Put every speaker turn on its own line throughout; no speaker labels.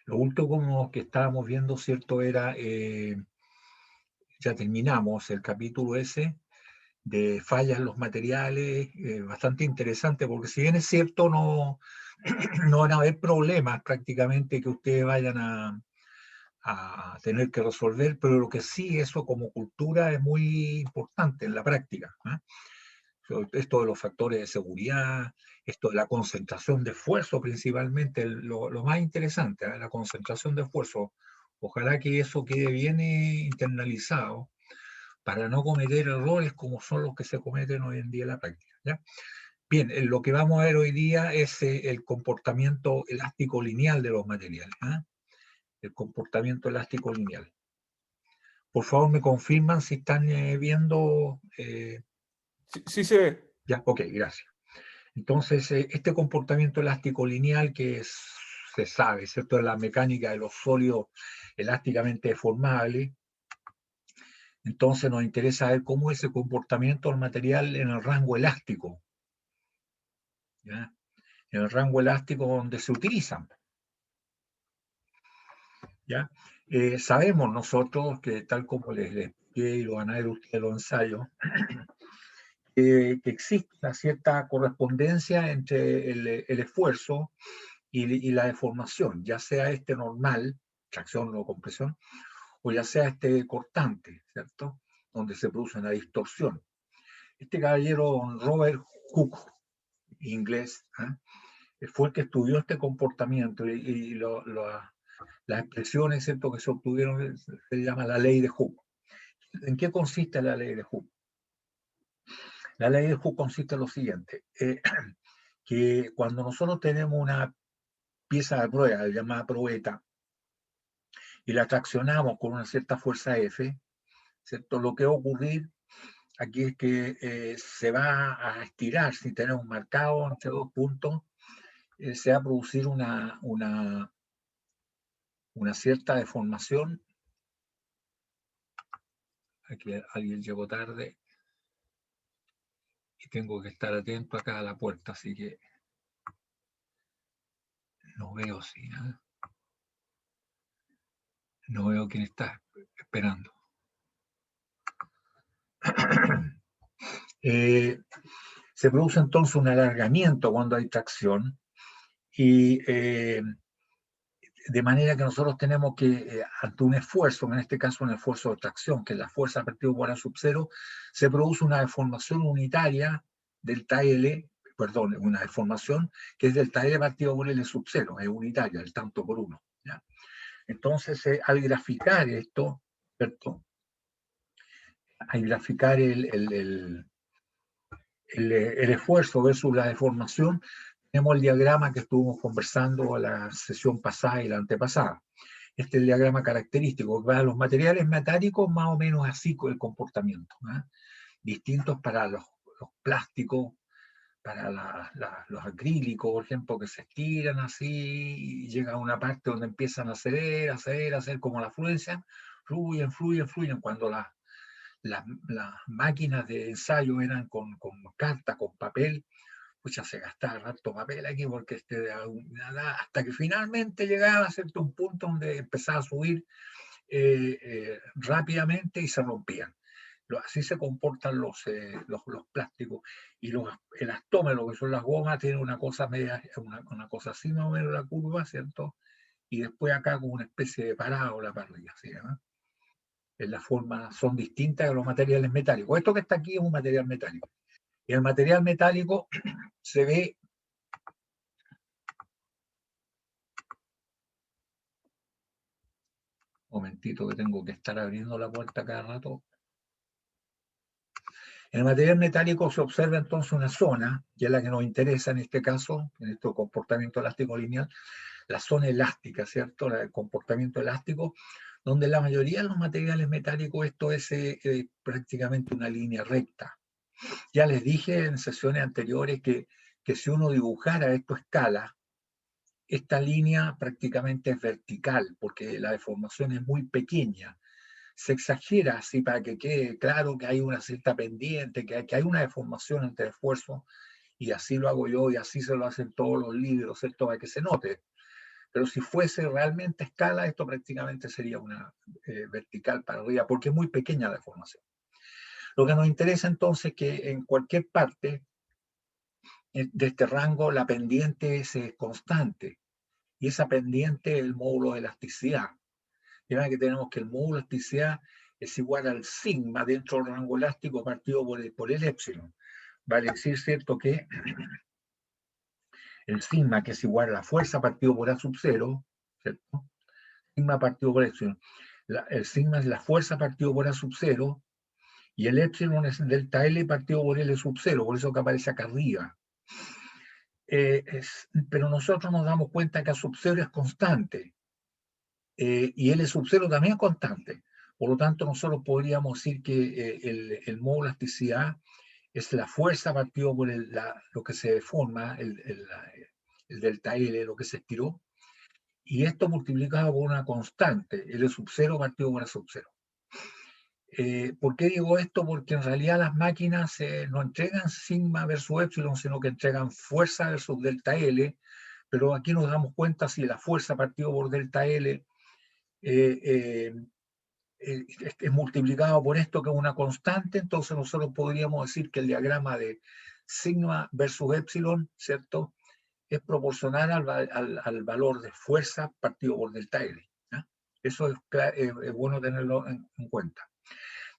Lo último que estábamos viendo, ¿cierto? Era, ya terminamos el capítulo ese de fallas en los materiales, bastante interesante, porque si bien es cierto, no, no van a haber problemas prácticamente que ustedes vayan a tener que resolver, pero lo que sí, eso como cultura es muy importante en la práctica, ¿eh? Esto de los factores de seguridad, esto de la concentración de esfuerzo principalmente, lo más interesante, ¿eh? La concentración de esfuerzo. Ojalá que eso quede bien internalizado para no cometer errores como son los que se cometen hoy en día en la práctica, ¿ya? Bien, lo que vamos a ver hoy día es el comportamiento elástico lineal de los materiales, ¿eh? El comportamiento elástico lineal. Por favor, me confirman si están viendo.
Sí, sí se ve.
Ya, ok, gracias. Entonces, este comportamiento elástico lineal se sabe, ¿cierto? De la mecánica de los sólidos elásticamente deformables. Entonces, nos interesa ver cómo es el comportamiento del material en el rango elástico, ¿ya? En el rango elástico donde se utilizan, ¿ya? Sabemos nosotros que, tal como les expliqué y lo van a ver ustedes en los ensayos, que existe una cierta correspondencia entre el esfuerzo y la deformación, ya sea este normal, tracción o compresión, o ya sea este cortante, ¿cierto? Donde se produce una distorsión. Este caballero, Robert Hooke, inglés, fue el que estudió este comportamiento y las expresiones, ¿cierto?, que se obtuvieron, se llama la ley de Hooke. ¿En qué consiste la ley de Hooke? La ley de Hooke consiste en lo siguiente, que cuando nosotros tenemos una pieza de prueba llamada probeta y la traccionamos con una cierta fuerza F, ¿cierto? Lo que va a ocurrir aquí es que se va a estirar, si tenemos marcado entre dos puntos, se va a producir una cierta deformación. Aquí alguien llegó tarde y tengo que estar atento acá a la puerta, así que no veo si, ¿eh? No veo quién está esperando. Se produce entonces un alargamiento cuando hay tracción y de manera que nosotros tenemos que, ante un esfuerzo, en este caso un esfuerzo de tracción, que es la fuerza partido por A sub 0, se produce una deformación unitaria delta L, perdón, una deformación que es delta L partido por L sub 0, es unitaria, el tanto por uno, ¿ya? Entonces, al graficar esto, ¿cierto? Al graficar el esfuerzo versus la deformación, tenemos el diagrama que estuvimos conversando la sesión pasada y la antepasada. Este es el diagrama característico. Para los materiales metálicos, más o menos así con el comportamiento, ¿eh? Distintos para los plásticos, para los acrílicos, por ejemplo, que se estiran así y llega a una parte donde empiezan a ceder como la fluencia, fluyen. Cuando las máquinas de ensayo eran con carta, con papel, pues ya se gastaba harto papel aquí porque hasta que finalmente llegaba a cierto un punto donde empezaba a subir rápidamente y se rompían. Así se comportan los plásticos y los elastómeros, que son las gomas, tienen una cosa media, una cosa así más o menos la curva, ¿cierto? Y después acá como una especie de parábola para arriba, ¿sí? En la forma son distintas de los materiales metálicos. Esto que está aquí es un material metálico. Y el material metálico se ve. Momentito que tengo que estar abriendo la puerta cada rato. En el material metálico se observa entonces una zona, que es la que nos interesa en este caso, en este comportamiento elástico lineal, la zona elástica, ¿cierto? El comportamiento elástico, donde la mayoría de los materiales metálicos esto es prácticamente una línea recta. Ya les dije en sesiones anteriores que si uno dibujara esto a escala, esta línea prácticamente es vertical, porque la deformación es muy pequeña. Se exagera así para que quede claro que hay una cierta pendiente, que hay una deformación entre esfuerzo, y así lo hago yo y así se lo hacen todos los libros, ¿cierto? Para que se note. Pero si fuese realmente escala, esto prácticamente sería una vertical para arriba, porque es muy pequeña la deformación. Lo que nos interesa entonces es que en cualquier parte de este rango la pendiente es constante, y esa pendiente es el módulo de elasticidad. De manera que tenemos que el módulo de elasticidad es igual al sigma dentro del rango elástico partido por el épsilon. Vale decir, ¿cierto?, que el sigma, que es igual a la fuerza partido por A sub 0, ¿cierto? Sigma partido por épsilon. El sigma es la fuerza partido por A sub 0, y el épsilon es delta L partido por L sub 0, por eso que aparece acá arriba. Pero nosotros nos damos cuenta que A sub 0 es constante, y L sub 0 también es constante. Por lo tanto, nosotros podríamos decir que el módulo de elasticidad es la fuerza partido por lo que se deforma, el delta L, lo que se estiró, y esto multiplicado por una constante, L sub 0 partido por A sub 0. ¿Por qué digo esto? Porque en realidad las máquinas no entregan sigma versus épsilon, sino que entregan fuerza versus delta L, pero aquí nos damos cuenta si la fuerza partido por delta L es multiplicado por esto, que es una constante, entonces nosotros podríamos decir que el diagrama de sigma versus épsilon, ¿cierto?, es proporcional al valor de fuerza partido por delta L. ¿Ya? Eso es bueno tenerlo en cuenta.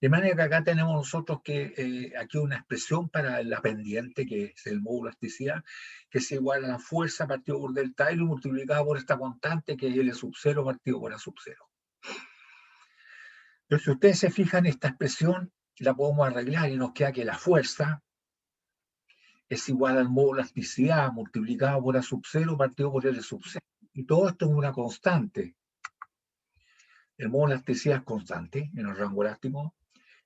De manera que acá tenemos nosotros que aquí una expresión para la pendiente, que es el módulo de elasticidad, que es igual a la fuerza partido por delta L multiplicada por esta constante, que es L sub 0 partido por A sub 0. Pero si ustedes se fijan, esta expresión la podemos arreglar y nos queda que la fuerza es igual al módulo de elasticidad multiplicado por A sub 0 partido por L sub 0. Y todo esto es una constante. El módulo de elasticidad es constante en el rango elástico.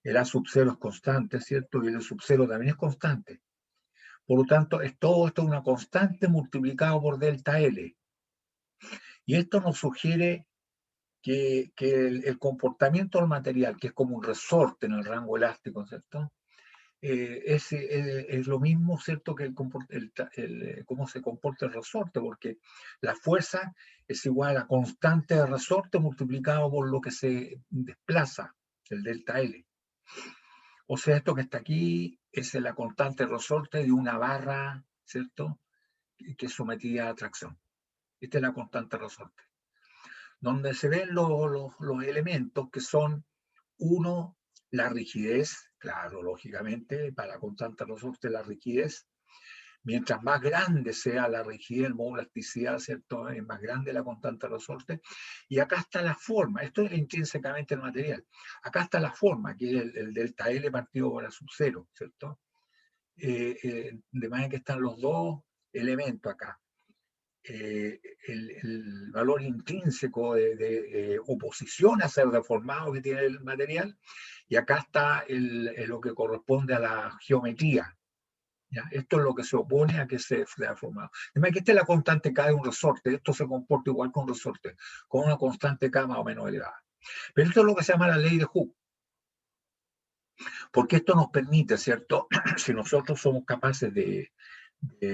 El A sub 0 es constante, ¿cierto? Y el sub 0 también es constante. Por lo tanto, todo esto es una constante multiplicado por delta L. Y esto nos sugiere que el comportamiento del material, que es como un resorte en el rango elástico, ¿cierto?, es lo mismo, ¿cierto?, que cómo se comporta el resorte, porque la fuerza es igual a la constante de resorte multiplicado por lo que se desplaza, el delta L. O sea, esto que está aquí es la constante de resorte de una barra, ¿cierto?, que es sometida a tracción. Esta es la constante de resorte. Donde se ven los elementos que son, uno, la rigidez, claro, lógicamente, para la constante de resorte la rigidez. Mientras más grande sea la rigidez, el módulo de elasticidad, ¿cierto?, es más grande la constante de resorte. Y acá está la forma, esto es intrínsecamente el material. Acá está la forma, que es el delta L partido por A sub 0, ¿cierto? De manera que están los dos elementos acá. El valor intrínseco de oposición a ser deformado que tiene el material, y acá está lo que corresponde a la geometría. ¿Ya? Esto es lo que se opone a que se sea formado. Además que esta es la constante K de un resorte, esto se comporta igual con un resorte, con una constante K más o menos elevada. Pero esto es lo que se llama la ley de Hooke, porque esto nos permite, ¿cierto?, si nosotros somos capaces de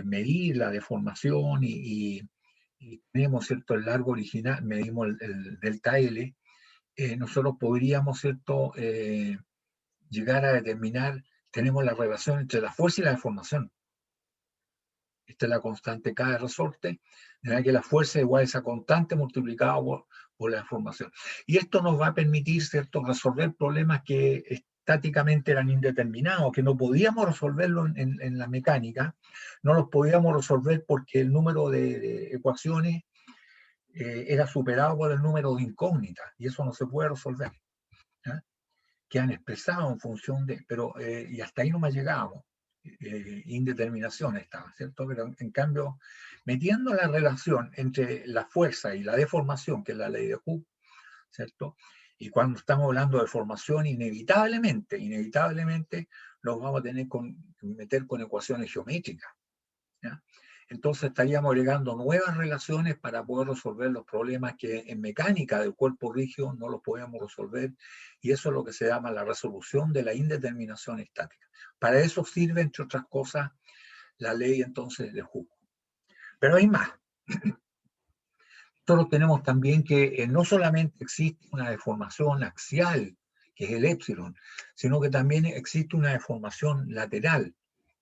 medir la deformación y tenemos, ¿cierto?, el largo original, medimos el delta L, nosotros podríamos, ¿cierto?, llegar a determinar, tenemos la relación entre la fuerza y la deformación. Esta es la constante K de resorte, de manera que la fuerza es igual a esa constante multiplicada por la deformación. Y esto nos va a permitir, ¿cierto?, resolver problemas que estáticamente eran indeterminados, que no podíamos resolverlo en la mecánica, no los podíamos resolver porque el número de ecuaciones era superado por el número de incógnitas, y eso no se puede resolver. ¿Ya? Que han expresado en función de, pero, y hasta ahí no me llegábamos, indeterminación estaba, ¿cierto? Pero en cambio, metiendo la relación entre la fuerza y la deformación, que es la ley de Hooke, ¿cierto? Y cuando estamos hablando de deformación, inevitablemente nos vamos a tener que meter con ecuaciones geométricas, ¿ya? Entonces estaríamos agregando nuevas relaciones para poder resolver los problemas que en mecánica del cuerpo rígido no los podemos resolver, y eso es lo que se llama la resolución de la indeterminación estática. Para eso sirve, entre otras cosas, la ley entonces de Hooke. Pero hay más. nosotros tenemos también que no solamente existe una deformación axial, que es el épsilon, sino que también existe una deformación lateral,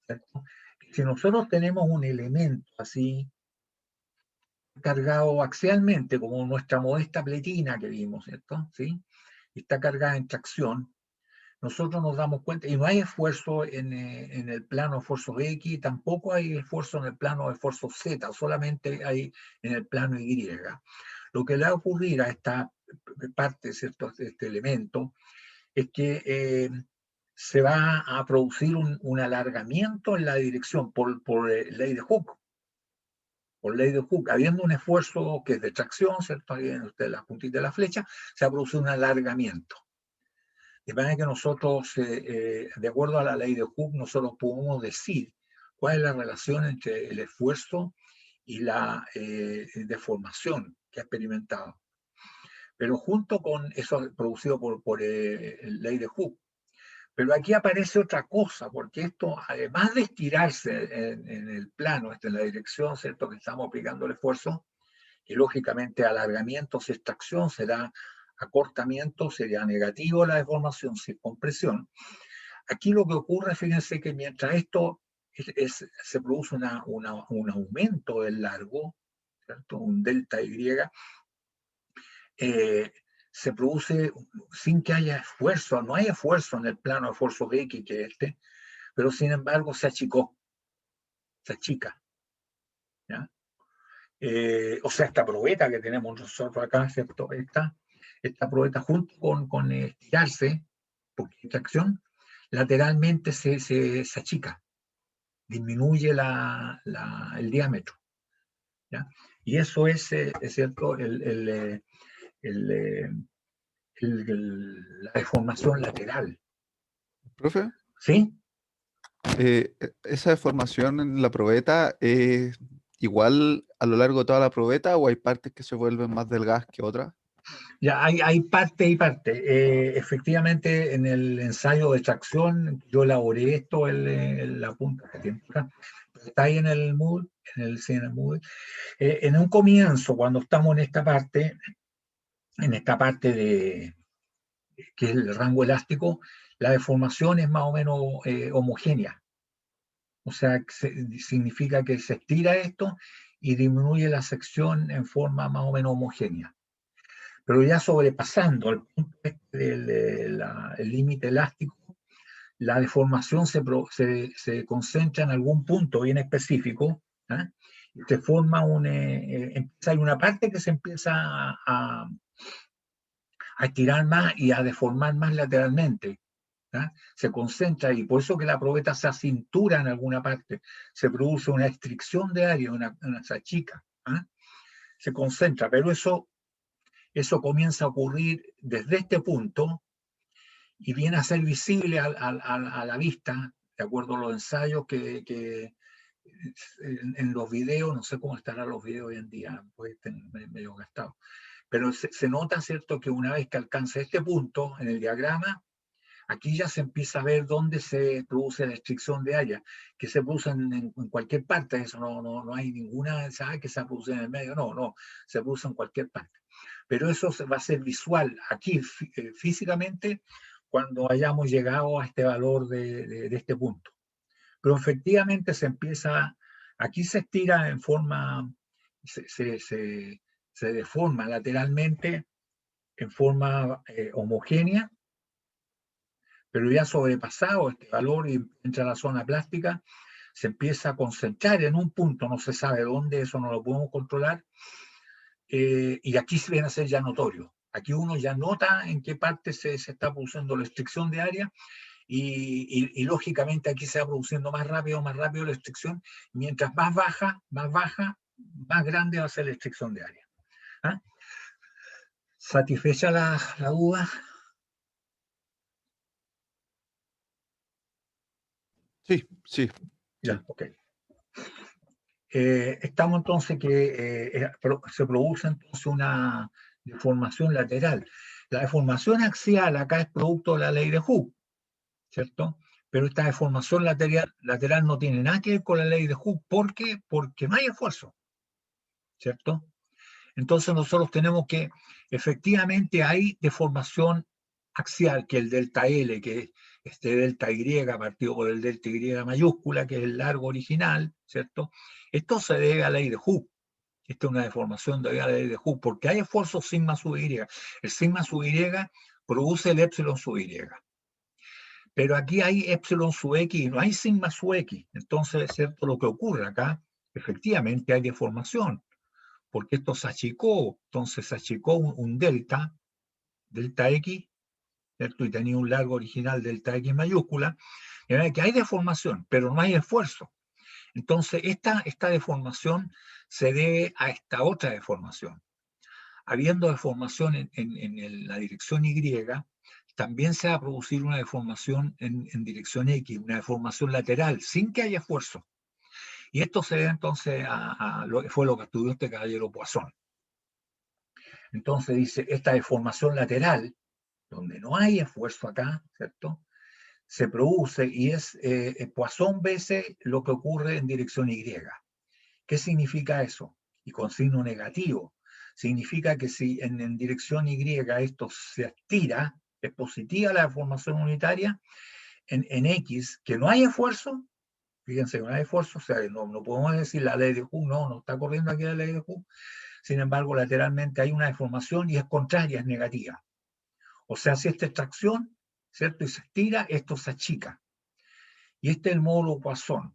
¿cierto? Si nosotros tenemos un elemento así cargado axialmente, como nuestra modesta pletina que vimos, ¿cierto? ¿Sí? Y está cargada en tracción, nosotros nos damos cuenta, y no hay esfuerzo en el plano de esfuerzo X, tampoco hay esfuerzo en el plano de esfuerzo Z, solamente hay en el plano Y. Lo que le va a ocurrir a esta parte, ¿cierto?, de este elemento, es que se va a producir un alargamiento en la dirección por ley de Hooke. Por ley de Hooke, habiendo un esfuerzo que es de tracción, ¿cierto? Ahí en usted la puntita de la flecha, se va a producir un alargamiento. De manera que nosotros, de acuerdo a la ley de Hooke, nosotros podemos decir cuál es la relación entre el esfuerzo y la deformación que ha experimentado. Pero junto con eso producido por ley de Hooke. Pero aquí aparece otra cosa, porque esto, además de estirarse en el plano, en la dirección, ¿cierto?, que estamos aplicando el esfuerzo, y lógicamente alargamiento, si extracción será acortamiento, sería negativo la deformación, si compresión. Aquí lo que ocurre, fíjense que mientras esto se produce un aumento del largo, ¿cierto?, un delta Y, se produce sin que haya esfuerzo, no hay esfuerzo en el plano de esfuerzo X que este, pero sin embargo se achicó, se achica, ¿ya? O sea, esta probeta que tenemos nosotros acá, ¿cierto? Esta probeta junto con estirarse, porque tracción, lateralmente se achica, disminuye el diámetro, ¿ya? Y eso es cierto, la deformación lateral.
Profe,
¿Sí?
¿esa deformación en la probeta es igual a lo largo de toda la probeta o hay partes que se vuelven más delgadas que otras?
Ya hay parte y parte. Efectivamente, en el ensayo de tracción, yo elaboré esto en la punta que tiene acá. Está ahí en el Moodle, en el Moodle. En un comienzo, cuando estamos en esta parte de que es el rango elástico, la deformación es más o menos homogénea. O sea, significa que se estira esto y disminuye la sección en forma más o menos homogénea. Pero ya sobrepasando el punto el límite elástico, la deformación se concentra en algún punto bien específico, ¿eh? Y se forma hay una parte que se empieza a estirar más y a deformar más lateralmente, ¿eh? Se concentra y por eso que la probeta se acintura en alguna parte, se produce una restricción de área, una achica, ¿eh? Se concentra, pero eso comienza a ocurrir desde este punto y viene a ser visible a la vista, de acuerdo a los ensayos que en los videos, no sé cómo estarán los videos hoy en día, puede estar medio gastado, pero se nota, ¿cierto?, que una vez que alcanza este punto en el diagrama, aquí ya se empieza a ver dónde se produce la restricción de área, que se produce en cualquier parte, eso no hay ninguna, ¿sabe?, que se produce en el medio, no, se produce en cualquier parte. Pero eso va a ser visual aquí físicamente cuando hayamos llegado a este valor de este punto. Pero efectivamente aquí se estira en forma, se deforma lateralmente en forma homogénea, pero ya sobrepasado este valor y entra a la zona plástica, se empieza a concentrar en un punto, no se sabe dónde, eso no lo podemos controlar, y aquí se viene a ser ya notorio. Aquí uno ya nota en qué parte se está produciendo la restricción de área y lógicamente aquí se va produciendo más rápido la restricción. Mientras más baja, más grande va a ser la restricción de área. ¿Ah? ¿Satisfecha la duda?
Sí, sí.
Ya, ok. Estamos entonces que se produce entonces una deformación lateral. La deformación axial acá es producto de la ley de Hooke, ¿cierto? Pero esta deformación lateral no tiene nada que ver con la ley de Hooke. ¿Por qué? Porque no hay esfuerzo, ¿cierto? Entonces nosotros tenemos que, efectivamente hay deformación axial, que el delta L, que es este delta Y partido por el delta Y mayúscula, que es el largo original, ¿cierto? Esto se debe a la ley de Hooke. Esta es una deformación de la ley de Hooke, porque hay esfuerzo sigma sub Y. El sigma sub Y produce el epsilon sub Y. Pero aquí hay epsilon sub X y no hay sigma sub X. Entonces, ¿cierto? Lo que ocurre acá, efectivamente hay deformación, porque esto se achicó, entonces se achicó un delta X, ¿cierto? Y tenía un largo original delta X mayúscula, y ve que hay deformación, pero no hay esfuerzo. Entonces, esta deformación se debe a esta otra deformación. Habiendo deformación en la dirección Y, también se va a producir una deformación en dirección X, una deformación lateral, sin que haya esfuerzo. Y esto se debe entonces a lo que fue lo que estudió este caballero Poisson. Entonces dice, esta deformación lateral, donde no hay esfuerzo acá, ¿cierto? Se produce y es Poisson veces lo que ocurre en dirección Y. ¿Qué significa eso? Y con signo negativo. Significa que si en dirección Y esto se estira, es positiva la deformación unitaria, en X, que no hay esfuerzo, fíjense que no hay esfuerzo, o sea, no podemos decir la ley de Hooke, no está corriendo aquí la ley de Hooke, sin embargo, lateralmente hay una deformación y es contraria, es negativa. O sea, si esta extracción, ¿cierto? Y se estira, esto se achica. Y este es el módulo Poisson.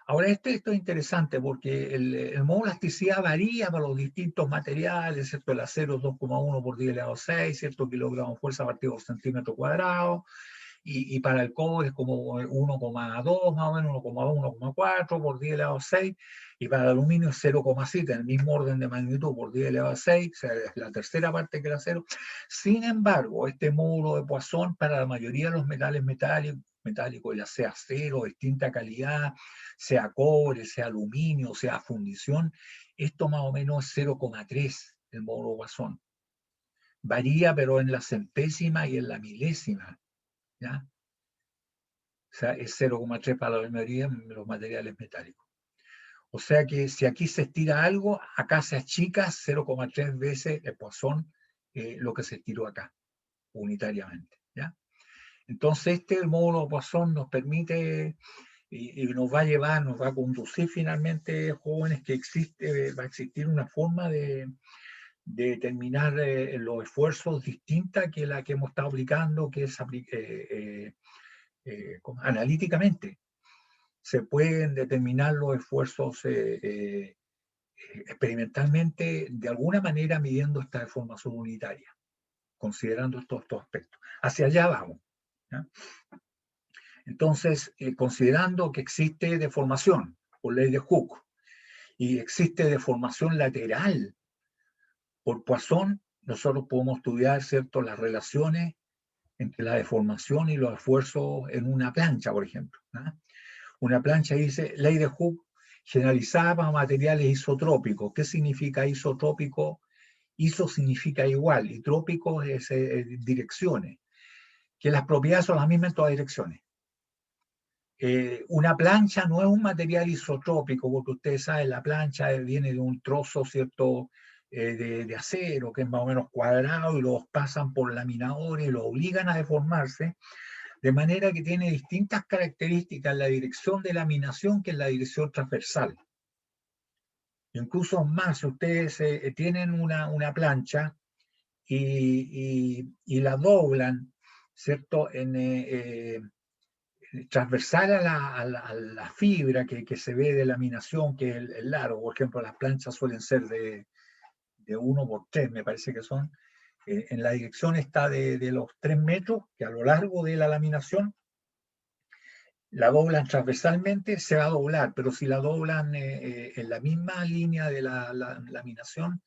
Ahora, esto es interesante porque el módulo de elasticidad varía para los distintos materiales, ¿cierto? El acero es 2,1 por 10 elevado a 6, ¿cierto? Kilogramos de fuerza partido por centímetro cuadrado. Y para el cobre es como 1,2 más o menos, 1,1, 1,4 por 10 elevado a 6, y para el aluminio es 0,7, en el mismo orden de magnitud por 10 elevado a 6, o sea, es la tercera parte que el acero. Sin embargo, este módulo de Poisson para la mayoría de los metales metálicos, ya sea acero, distinta calidad, sea cobre, sea aluminio, sea fundición, esto más o menos es 0,3 el módulo Poisson. Varía, pero en la centésima y en la milésima. ¿Ya? O sea, es 0,3 para la mayoría de los materiales metálicos. O sea que si aquí se estira algo, acá se achica 0,3 veces el Poisson lo que se estiró acá, unitariamente. ¿Ya? Entonces, el módulo Poisson nos permite y nos va a llevar, nos va a conducir finalmente, jóvenes, que va a existir una forma de determinar los esfuerzos distinta que la que hemos estado aplicando, que es analíticamente. Se pueden determinar los esfuerzos experimentalmente, de alguna manera midiendo esta deformación unitaria, considerando estos aspectos. Hacia allá vamos. ¿Ya? Entonces, considerando que existe deformación por ley de Hooke y existe deformación lateral por Poisson, nosotros podemos estudiar, ¿cierto?, las relaciones entre la deformación y los esfuerzos en una plancha, por ejemplo. ¿No? Una plancha dice, ley de Hooke generalizada para materiales isotrópicos. ¿Qué significa isotrópico? Iso significa igual y trópico es direcciones. Que las propiedades son las mismas en todas direcciones. Una plancha no es un material isotrópico, porque ustedes saben, la plancha viene de un trozo, ¿cierto?, de acero, que es más o menos cuadrado, y los pasan por laminadores y los obligan a deformarse, de manera que tiene distintas características en la dirección de laminación que en la dirección transversal. Incluso más, si ustedes tienen una plancha y la doblan, ¿cierto?, transversal a la fibra que se ve de laminación, que es el largo. Por ejemplo, las planchas suelen ser de 1 por 3, me parece que son. En la dirección está de los 3 metros, que a lo largo de la laminación la doblan transversalmente, se va a doblar, pero si la doblan en la misma línea de la laminación,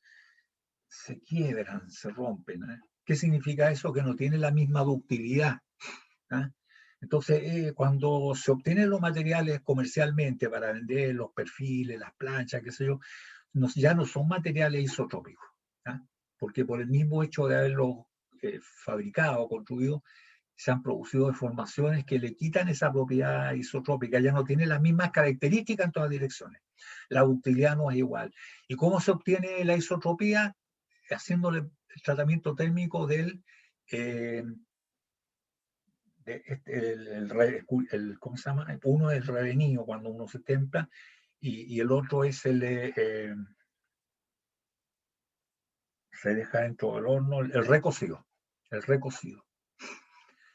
se quiebran, se rompen. ¿Qué significa eso? Que no tiene la misma ductilidad. ¿eh? Entonces, cuando se obtienen los materiales comercialmente para vender los perfiles, las planchas, qué sé yo, ya no son materiales isotrópicos, porque por el mismo hecho de haberlos fabricado, construido, se han producido deformaciones que le quitan esa propiedad isotrópica, ya no tiene las mismas características en todas direcciones. La ductilidad no es igual. ¿Y cómo se obtiene la isotropía? haciéndole el tratamiento térmico del ¿cómo se llama? Uno es el revenido cuando uno se templa y el otro es se deja dentro del horno, el recocido. El recocido.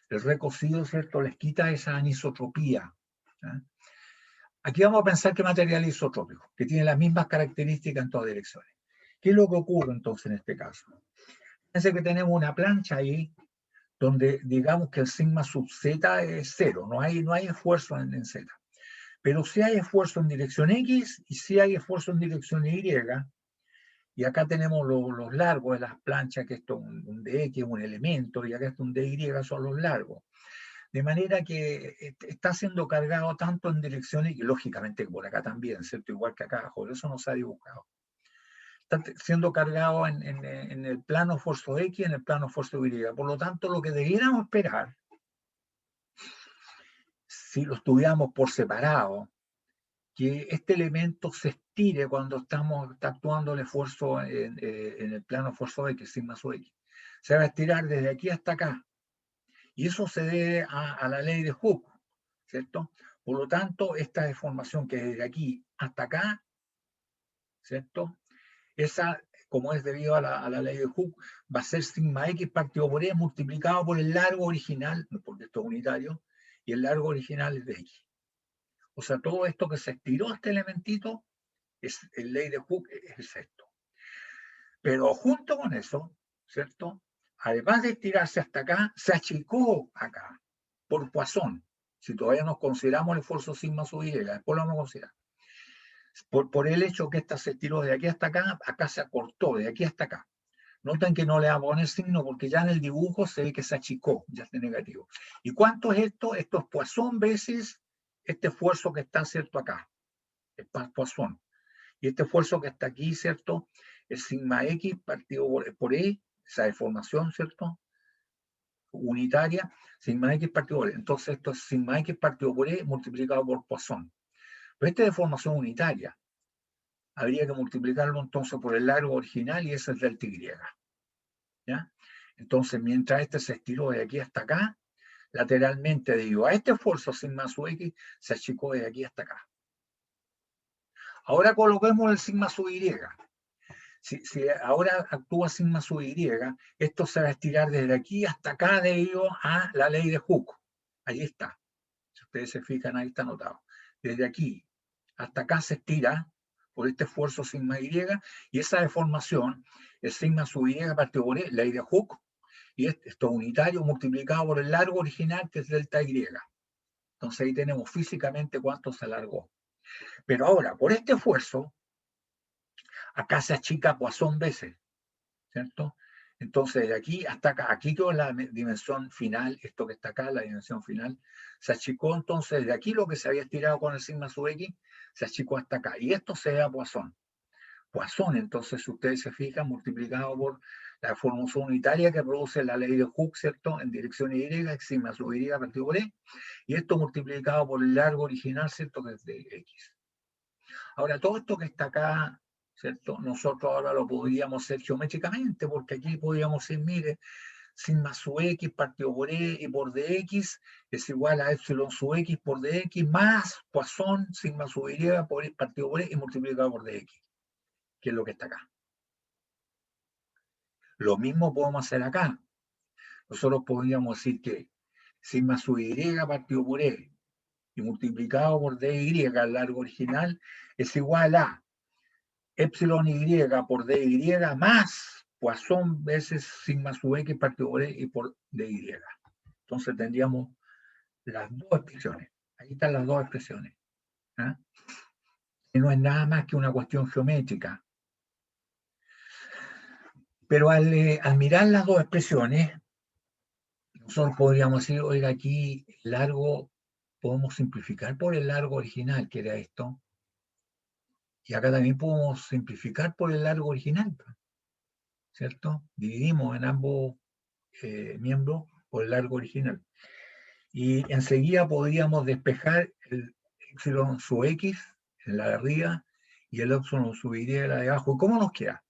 El recocido, ¿cierto? Les quita esa anisotropía. ¿Eh? Aquí vamos a pensar qué material es isotrópico, que tiene las mismas características en todas direcciones. ¿Qué es lo que ocurre entonces en este caso? Fíjense que tenemos una plancha ahí donde digamos que el sigma sub z es 0, no hay esfuerzo en Z. Pero sí hay esfuerzo en dirección X y sí hay esfuerzo en dirección Y. Y acá tenemos los largos de las planchas, que esto es un DX, es un elemento, y acá es un DY, son los largos. De manera que está siendo cargado tanto en direcciones, y lógicamente por acá también, ¿cierto? Igual que acá abajo, eso no se ha dibujado. Está siendo cargado en el plano esfuerzo X y en el plano esfuerzo Y. Por lo tanto, lo que debiéramos esperar, si lo estudiamos por separado, que este elemento se estire cuando está actuando el esfuerzo en el plano esfuerzo X, sigma sub X. Se va a estirar desde aquí hasta acá. Y eso se debe a la ley de Hooke, ¿cierto? Por lo tanto, esta deformación que desde aquí hasta acá, ¿cierto? Esa, como es debido a la ley de Hooke, va a ser sigma X partido por E multiplicado por el largo original, porque esto es unitario, y el largo original es de X. O sea, todo esto que se estiró este elementito, es la ley de Hooke, es esto. Pero junto con eso, ¿cierto? Además de estirarse hasta acá, se achicó acá, por Poisson. Si todavía nos consideramos el esfuerzo sigma sub y, después lo vamos a considerar. Por el hecho que esta se estiró de aquí hasta acá, acá se acortó, de aquí hasta acá. Noten que no le va a poner signo porque ya en el dibujo se ve que se achicó, ya es negativo. ¿Y cuánto es esto? Esto es Poisson veces este esfuerzo que está, ¿cierto? Acá. Es Poisson. Y este esfuerzo que está aquí, ¿cierto? Es sigma X partido por E, esa deformación, ¿cierto? Unitaria, sigma X partido por E. Entonces esto es sigma X partido por E multiplicado por Poisson. Pero esta deformación unitaria, habría que multiplicarlo entonces por el largo original y ese es delta Y. ¿Ya? Entonces, mientras este se estiró de aquí hasta acá, lateralmente debido a este esfuerzo sigma sub X, se achicó de aquí hasta acá. Ahora coloquemos el sigma sub Y. Si ahora actúa sigma sub Y, esto se va a estirar desde aquí hasta acá debido a la ley de Hooke. Ahí está. Si ustedes se fijan, ahí está anotado. Desde aquí hasta acá se estira por este esfuerzo sigma Y, y esa deformación es sigma sub Y partido por E, ley de Hooke, y esto unitario multiplicado por el largo original, que es delta Y. Entonces ahí tenemos físicamente cuánto se alargó. Pero ahora, por este esfuerzo, acá se achica Poisson veces, ¿cierto? Entonces, de aquí hasta acá, aquí quedó la dimensión final, esto que está acá, la dimensión final, se achicó entonces de aquí lo que se había estirado con el sigma sub X, se achicó hasta acá. Y esto se da Poisson. Poisson, entonces, si ustedes se fijan, multiplicado por la formación unitaria que produce la ley de Hooke, ¿cierto? En dirección Y, sigma sub Y partido por E, y esto multiplicado por el largo original, ¿cierto? Que es de X. Ahora, todo esto que está acá, ¿cierto? Nosotros ahora lo podríamos hacer geométricamente, porque aquí podríamos decir, mire, sigma sub X partido por E y por dx es igual a epsilon sub X por dx más Poisson sigma sub Y partido por E y multiplicado por dx, que es lo que está acá. Lo mismo podemos hacer acá. Nosotros podríamos decir que sigma sub Y partido por E y multiplicado por dy, el largo original, es igual a epsilon Y por dy más Poisson veces sigma sub X partido por E y por dy. Entonces tendríamos las dos expresiones. Ahí están las dos expresiones. ¿Eh? Y no es nada más que una cuestión geométrica. Pero al mirar las dos expresiones, nosotros podríamos decir, oiga, aquí el largo, podemos simplificar por el largo original, que era esto. Y acá también podemos simplificar por el largo original, ¿cierto? Dividimos en ambos miembros por el largo original. Y enseguida podríamos despejar el epsilon sub X en la de arriba y el epsilon sub Y en la de abajo. ¿Cómo nos queda?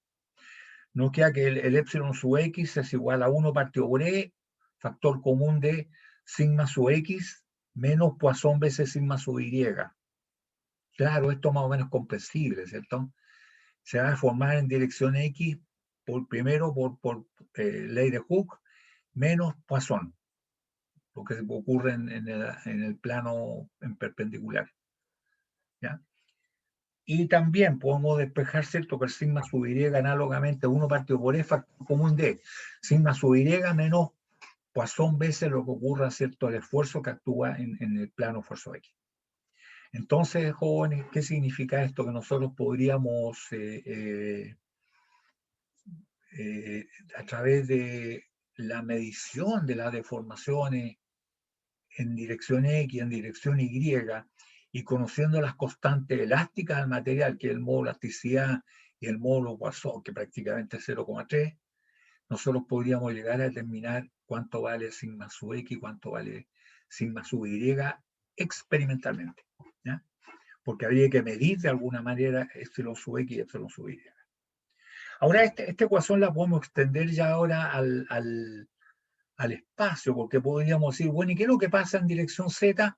nos queda que el epsilon sub x es igual a 1 partido por e, factor común de sigma sub x menos Poisson veces sigma sub y. Claro, esto más o menos comprensible, ¿cierto? Se va a formar en dirección x primero por ley de Hooke menos Poisson, lo que ocurre en el plano en perpendicular. ¿Ya? Y también podemos despejar, ¿cierto?, que el sigma sub y análogamente 1 partido por e factor común de sigma sub y menos Poisson veces lo que ocurra, ¿cierto?, el esfuerzo que actúa en el plano esfuerzo x. Entonces, jóvenes, ¿qué significa esto? Que nosotros podríamos, a través de la medición de las deformaciones en dirección X, en dirección Y, y conociendo las constantes elásticas del material, que es el módulo elasticidad y el módulo Poisson, que prácticamente es 0,3, nosotros podríamos llegar a determinar cuánto vale sigma sub X y cuánto vale sigma sub Y experimentalmente, ¿ya? Porque habría que medir de alguna manera epsilon sub X y epsilon sub Y. Ahora, esta ecuación la podemos extender ya ahora al espacio, porque podríamos decir, bueno, ¿y qué es lo que pasa en dirección Z?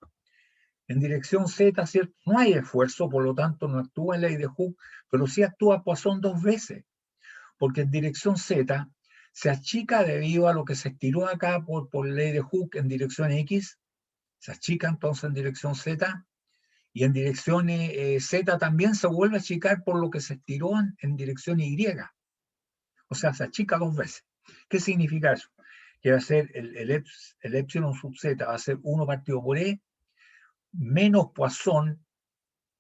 En dirección Z, ¿cierto? No hay esfuerzo, por lo tanto no actúa la ley de Hooke, pero sí actúa Poisson 2 veces, porque en dirección Z se achica debido a lo que se estiró acá por ley de Hooke en dirección X, se achica entonces en dirección Z, y en dirección Z también se vuelve a achicar por lo que se estiró en dirección Y. O sea, se achica 2 veces. ¿Qué significa eso? Que va a ser el epsilon sub Z va a ser 1 partido por E menos Poisson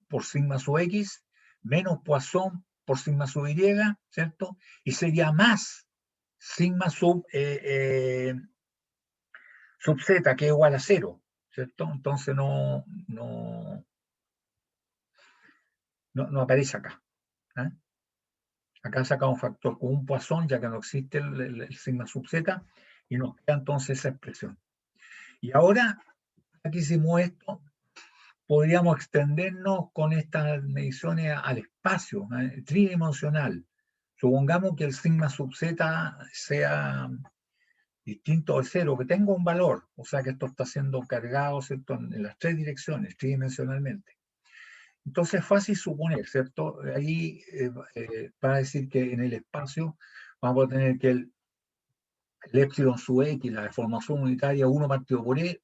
por sigma sub X menos Poisson por sigma sub Y, ¿cierto? Y sería más sigma sub Z, que es igual a 0, ¿cierto? Entonces no aparece acá. ¿Eh? Acá sacamos un factor con un Poisson, ya que no existe el sigma sub Z, y nos queda entonces esa expresión. Y ahora, aquí hicimos esto, podríamos extendernos con estas mediciones al espacio, tridimensional. Supongamos que el sigma sub Z sea distinto de 0, que tenga un valor, o sea que esto está siendo cargado, ¿cierto?, en las 3 direcciones, tridimensionalmente. Entonces es fácil suponer, ¿cierto? Ahí va a decir que en el espacio vamos a tener que el epsilon sub X, la deformación unitaria 1 partido por E,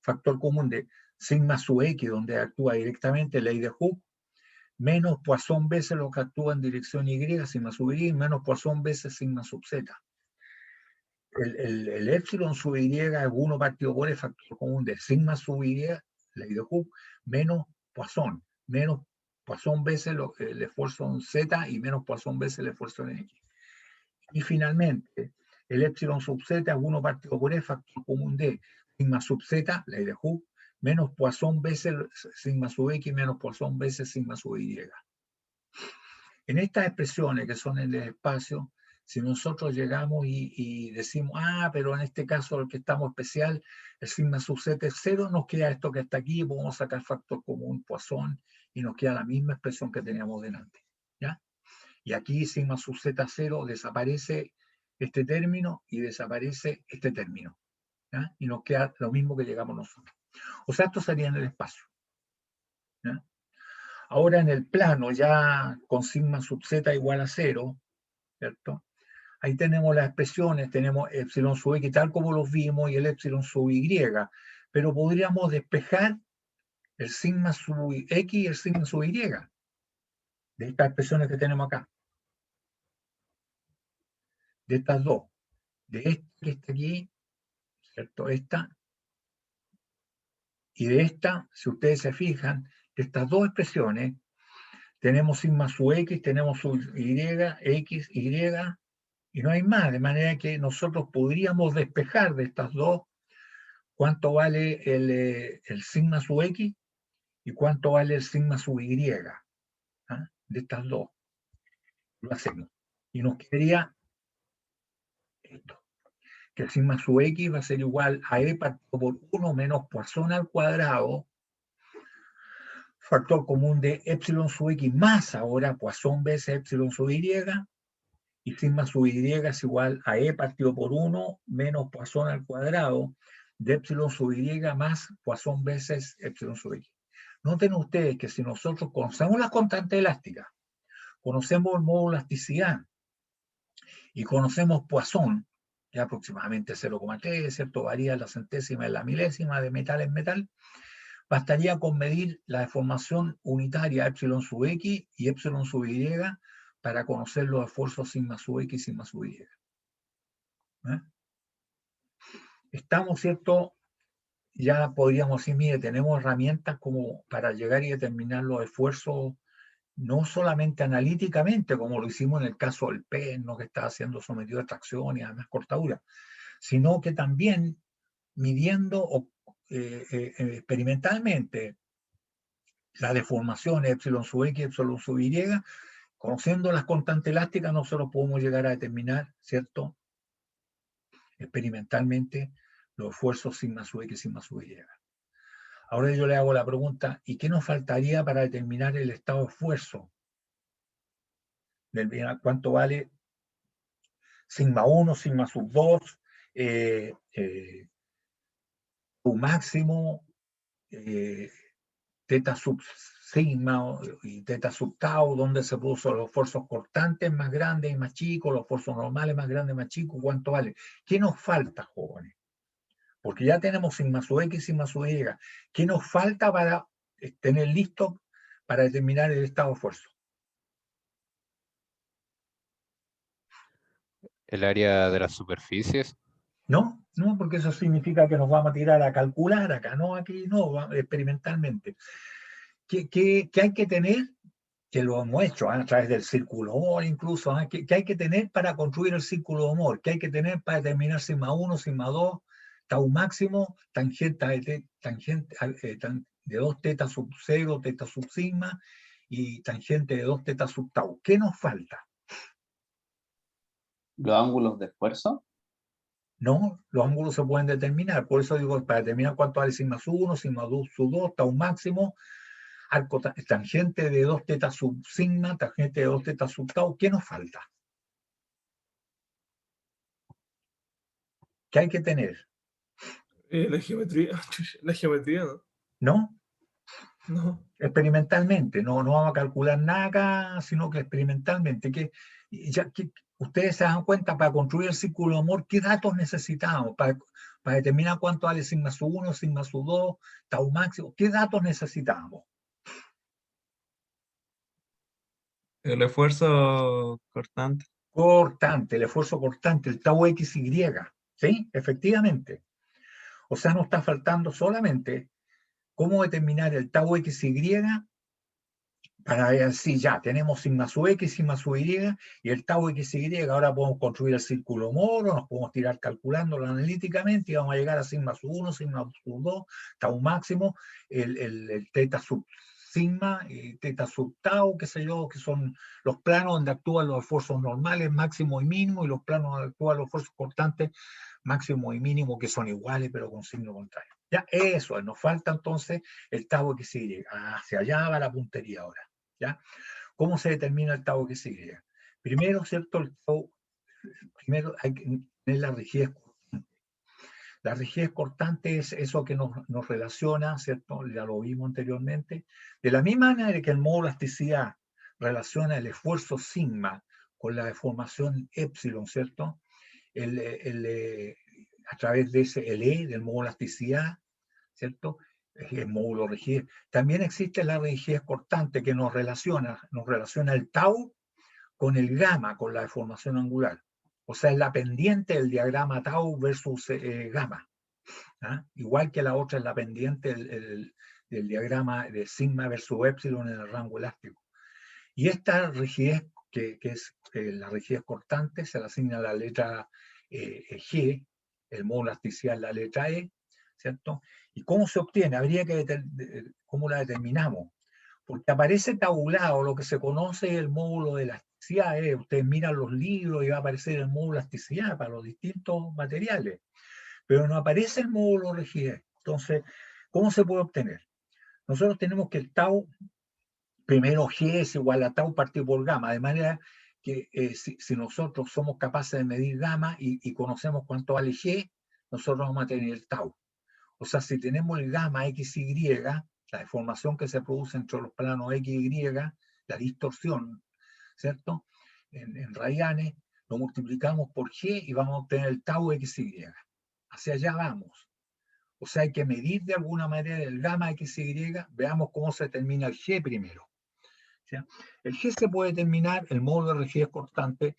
factor común de sigma sub X, donde actúa directamente ley de Hooke, menos Poisson veces lo que actúa en dirección Y, sigma sub Y, menos Poisson veces sigma sub Z. El epsilon sub Y es 1 partido por E, factor común de sigma sub Y, ley de Hooke, menos Poisson veces el esfuerzo en Z y menos Poisson veces el esfuerzo en X. Y finalmente, el epsilon sub Z es 1 partido por E, factor común de sigma sub Z, ley de Hooke, menos Poisson veces sigma sub X menos Poisson veces sigma sub Y. En estas expresiones que son en el espacio, si nosotros llegamos y decimos, pero en este caso el que estamos especial, el sigma sub Z es 0, nos queda esto que está aquí, podemos sacar factor común Poisson y nos queda la misma expresión que teníamos delante, ¿ya? Y aquí sigma sub Z 0 desaparece este término y desaparece este término, ¿ya? Y nos queda lo mismo que llegamos nosotros. O sea, esto sería en el espacio, ¿ya? Ahora en el plano, ya con sigma sub Z igual a 0, ¿cierto? Ahí tenemos las expresiones, tenemos epsilon sub X tal como los vimos y el epsilon sub Y, pero podríamos despejar el sigma sub X y el sigma sub Y de estas expresiones que tenemos acá, de estas dos, de esta que está aquí, ¿cierto? Esta, y de esta, si ustedes se fijan, de estas dos expresiones, tenemos sigma sub X, tenemos sub Y, X, Y, y no hay más, de manera que nosotros podríamos despejar de estas dos cuánto vale el sigma sub X y cuánto vale el sigma sub Y, de estas dos. Lo hacemos. Y nos quedaría esto, que el sigma sub X va a ser igual a E partido por 1 menos Poisson al cuadrado, factor común de epsilon sub X más ahora Poisson veces epsilon sub Y, y sigma sub y es igual a E partido por 1 menos Poisson al cuadrado de epsilon sub y más Poisson veces epsilon sub x. Noten ustedes que si nosotros conocemos las constantes elásticas, conocemos el módulo de elasticidad y conocemos Poisson, que aproximadamente 0,3, ¿cierto? Varía la centésima en la milésima de metal en metal, bastaría con medir la deformación unitaria epsilon sub x y epsilon sub y para conocer los esfuerzos sigma sub x y sigma sub y. Estamos, ¿cierto? Ya podríamos decir, mire, tenemos herramientas como para llegar y determinar los esfuerzos, no solamente analíticamente, como lo hicimos en el caso del perno que está siendo sometido a tracción y además cortadura, sino que también midiendo experimentalmente la deformación epsilon sub x, epsilon sub y, conociendo las constantes elásticas, nosotros podemos llegar a determinar, ¿cierto? Experimentalmente, los esfuerzos sigma sub x, sigma sub y. Ahora yo le hago la pregunta, ¿y qué nos faltaría para determinar el estado de esfuerzo? ¿Cuánto vale sigma 1, sigma sub 2, U máximo, teta sub sigma y teta sub tau, donde se puso los esfuerzos cortantes más grandes y más chicos, los esfuerzos normales más grandes y más chicos? ¿Cuánto vale? ¿Qué nos falta, jóvenes? Porque ya tenemos sigma sub x, sigma sub y. ¿Qué nos falta para tener listo para determinar el estado de esfuerzo?
El área de las superficies.
No, no, porque eso significa que nos vamos a tirar a calcular acá, no, aquí no, experimentalmente. ¿Qué hay que tener? Que lo hemos hecho a través del círculo Mohr incluso, ¿qué hay que tener para construir el círculo Mohr? ¿Qué hay que tener para determinar sigma 1, sigma 2, tau máximo, tangente de 2 teta sub 0, teta sub sigma y tangente de 2 teta sub tau? ¿Qué nos falta?
Los ángulos de esfuerzo.
No, los ángulos se pueden determinar, por eso digo, para determinar cuánto vale sigma sub 1, sigma 2 sub 2, tau máximo, arco tangente de 2 teta sub sigma, tangente de 2 teta sub tau, ¿qué nos falta? ¿Qué hay que tener?
La geometría. La geometría, ¿no?
¿No?
No.
Experimentalmente, no vamos a calcular nada acá, sino que experimentalmente. Ustedes se dan cuenta, para construir el círculo de Mohr, ¿qué datos necesitamos? Para determinar cuánto vale sigma sub 1, sigma sub 2, tau máximo, ¿qué datos necesitamos?
El esfuerzo cortante.
Cortante, el esfuerzo cortante, el tau XY, ¿sí? Efectivamente. O sea, nos está faltando solamente cómo determinar el tau XY para ver si ya tenemos sigma sub x, sigma sub y el tau XY. Ahora podemos construir el círculo Mohr, nos podemos tirar calculándolo analíticamente y vamos a llegar a sigma sub 1, sigma sub 2, tau máximo, el teta sub sigma y teta sub tau, qué sé yo, que son los planos donde actúan los esfuerzos normales, máximo y mínimo, y los planos donde actúan los esfuerzos cortantes, máximo y mínimo, que son iguales pero con signo contrario. Ya, eso, nos falta entonces el tau XY. Hacia allá va la puntería ahora. ¿Ya? ¿Cómo se determina el tau XY? Primero, ¿cierto? Primero hay que tener la rigidez cortante. La rigidez cortante es eso que nos relaciona, ¿cierto? Ya lo vimos anteriormente. De la misma manera que el módulo de elasticidad relaciona el esfuerzo sigma con la deformación epsilon, ¿cierto? A través de ese E, del módulo de elasticidad, ¿cierto? El módulo rigidez. También existe la rigidez cortante que nos relaciona el tau con el gamma, con la deformación angular. O sea, es la pendiente del diagrama tau versus gamma. ¿Ah? Igual que la otra es la pendiente del diagrama de sigma versus epsilon en el rango elástico. Y esta rigidez, que es la rigidez cortante, se le asigna la letra G, el módulo elasticidad la letra E, ¿cierto? ¿Y cómo se obtiene? ¿Cómo la determinamos? Porque aparece tabulado lo que se conoce el módulo de elasticidad. Ustedes miran los libros y va a aparecer el módulo de elasticidad para los distintos materiales, pero no aparece el módulo de rigidez. Entonces, ¿cómo se puede obtener? Nosotros tenemos que el tau, primero G es igual a tau partido por gamma, de manera que si nosotros somos capaces de medir gamma y conocemos cuánto vale G, nosotros vamos a tener el tau. O sea, si tenemos el gamma XY, la deformación que se produce entre los planos X y Y, la distorsión, ¿cierto? En radianes, lo multiplicamos por G y vamos a obtener el tau XY. Hacia allá vamos. O sea, hay que medir de alguna manera el gamma XY, veamos cómo se determina el G primero. ¿Sí? El G se puede determinar, el módulo de rigidez constante,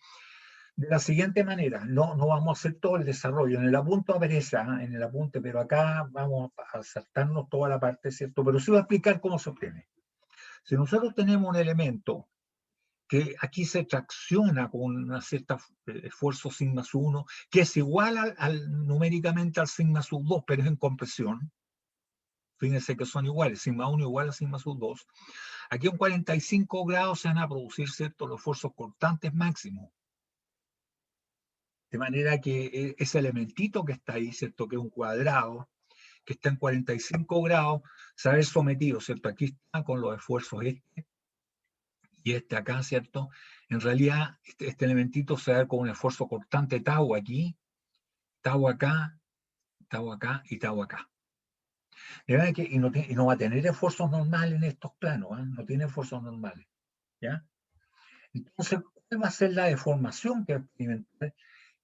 de la siguiente manera. No vamos a hacer todo el desarrollo. En el apunte aparece, en el apunte, pero acá vamos a saltarnos toda la parte, ¿cierto? Pero sí voy a explicar cómo se obtiene. Si nosotros tenemos un elemento que aquí se tracciona con un cierto esfuerzo sigma sub 1, que es igual numéricamente al sigma sub 2, pero es en compresión. Fíjense que son iguales, sigma 1 igual a sigma sub 2. Aquí en 45 grados se van a producir, ¿cierto?, los esfuerzos cortantes máximos. De manera que ese elementito que está ahí, ¿cierto?, que es un cuadrado, que está en 45 grados, se va a ver sometido, ¿cierto? Aquí está con los esfuerzos y este acá, ¿cierto? En realidad, este elementito se va a ver con un esfuerzo cortante tau aquí, tau acá, tau acá y tau acá. De verdad que, y no va a tener esfuerzos normales en estos planos, ¿eh? No tiene esfuerzos normales, ¿ya? Entonces, ¿cuál va a ser la deformación que va a experimentar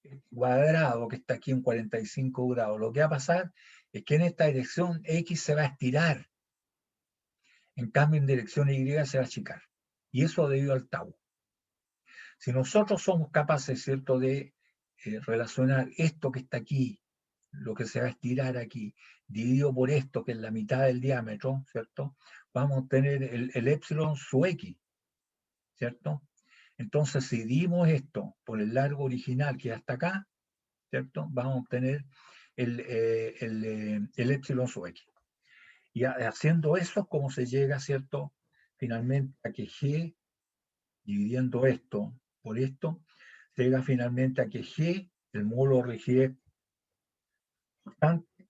el cuadrado que está aquí en 45 grados? Lo que va a pasar es que en esta dirección X se va a estirar, en cambio en dirección Y se va a achicar. Y eso debido al tau. Si nosotros somos capaces, ¿cierto?, de relacionar esto que está aquí, lo que se va a estirar aquí, dividido por esto, que es la mitad del diámetro, ¿cierto? Vamos a obtener el épsilon sub X, ¿cierto? Entonces, si dimos esto por el largo original que es hasta acá, ¿cierto? Vamos a obtener el épsilon sub X. Y haciendo eso es como se llega, ¿cierto?, finalmente a que G, dividiendo esto por esto, llega finalmente a que G, el módulo de rigidez constante,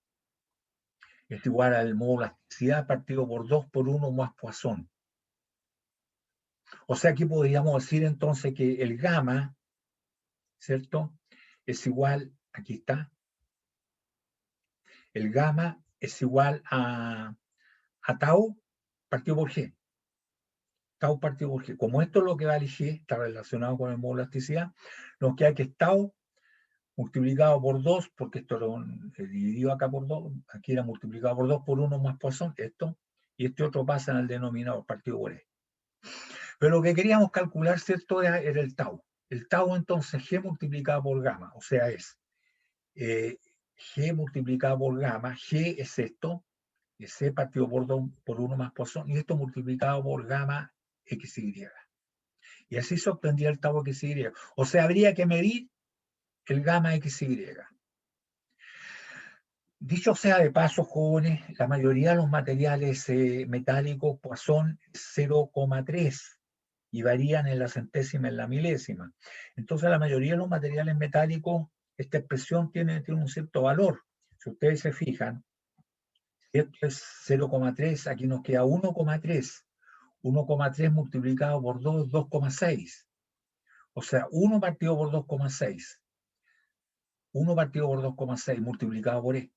es igual al módulo de elasticidad partido por 2 por 1 más Poisson. O sea, aquí podríamos decir entonces que el gamma, ¿cierto?, es igual, aquí está, el gamma es igual a tau partido por G. Tau partido por G. Como esto es lo que vale G, está relacionado con el módulo de elasticidad, nos queda que es tau multiplicado por 2, porque esto era dividido acá por 2, aquí era multiplicado por 2 por 1 más Poisson, esto, y este otro pasa en el denominador partido por E. Pero lo que queríamos calcular, ¿cierto?, era el tau. El tau entonces G multiplicado por gamma, o sea, es G multiplicado por gamma, G es esto, es C partido por 2 por 1 más Poisson, y esto multiplicado por gamma XY. Y así se obtendría el tau XY. O sea, habría que medir el gamma XY. Dicho sea de paso, jóvenes, la mayoría de los materiales metálicos pues, son 0,3 y varían en la centésima, en la milésima. Entonces, la mayoría de los materiales metálicos, esta expresión tiene un cierto valor. Si ustedes se fijan, esto es 0,3, aquí nos queda 1,3. 1,3 multiplicado por 2, 2,6. O sea, 1 partido por 2,6. 1 partido por 2,6 multiplicado por E.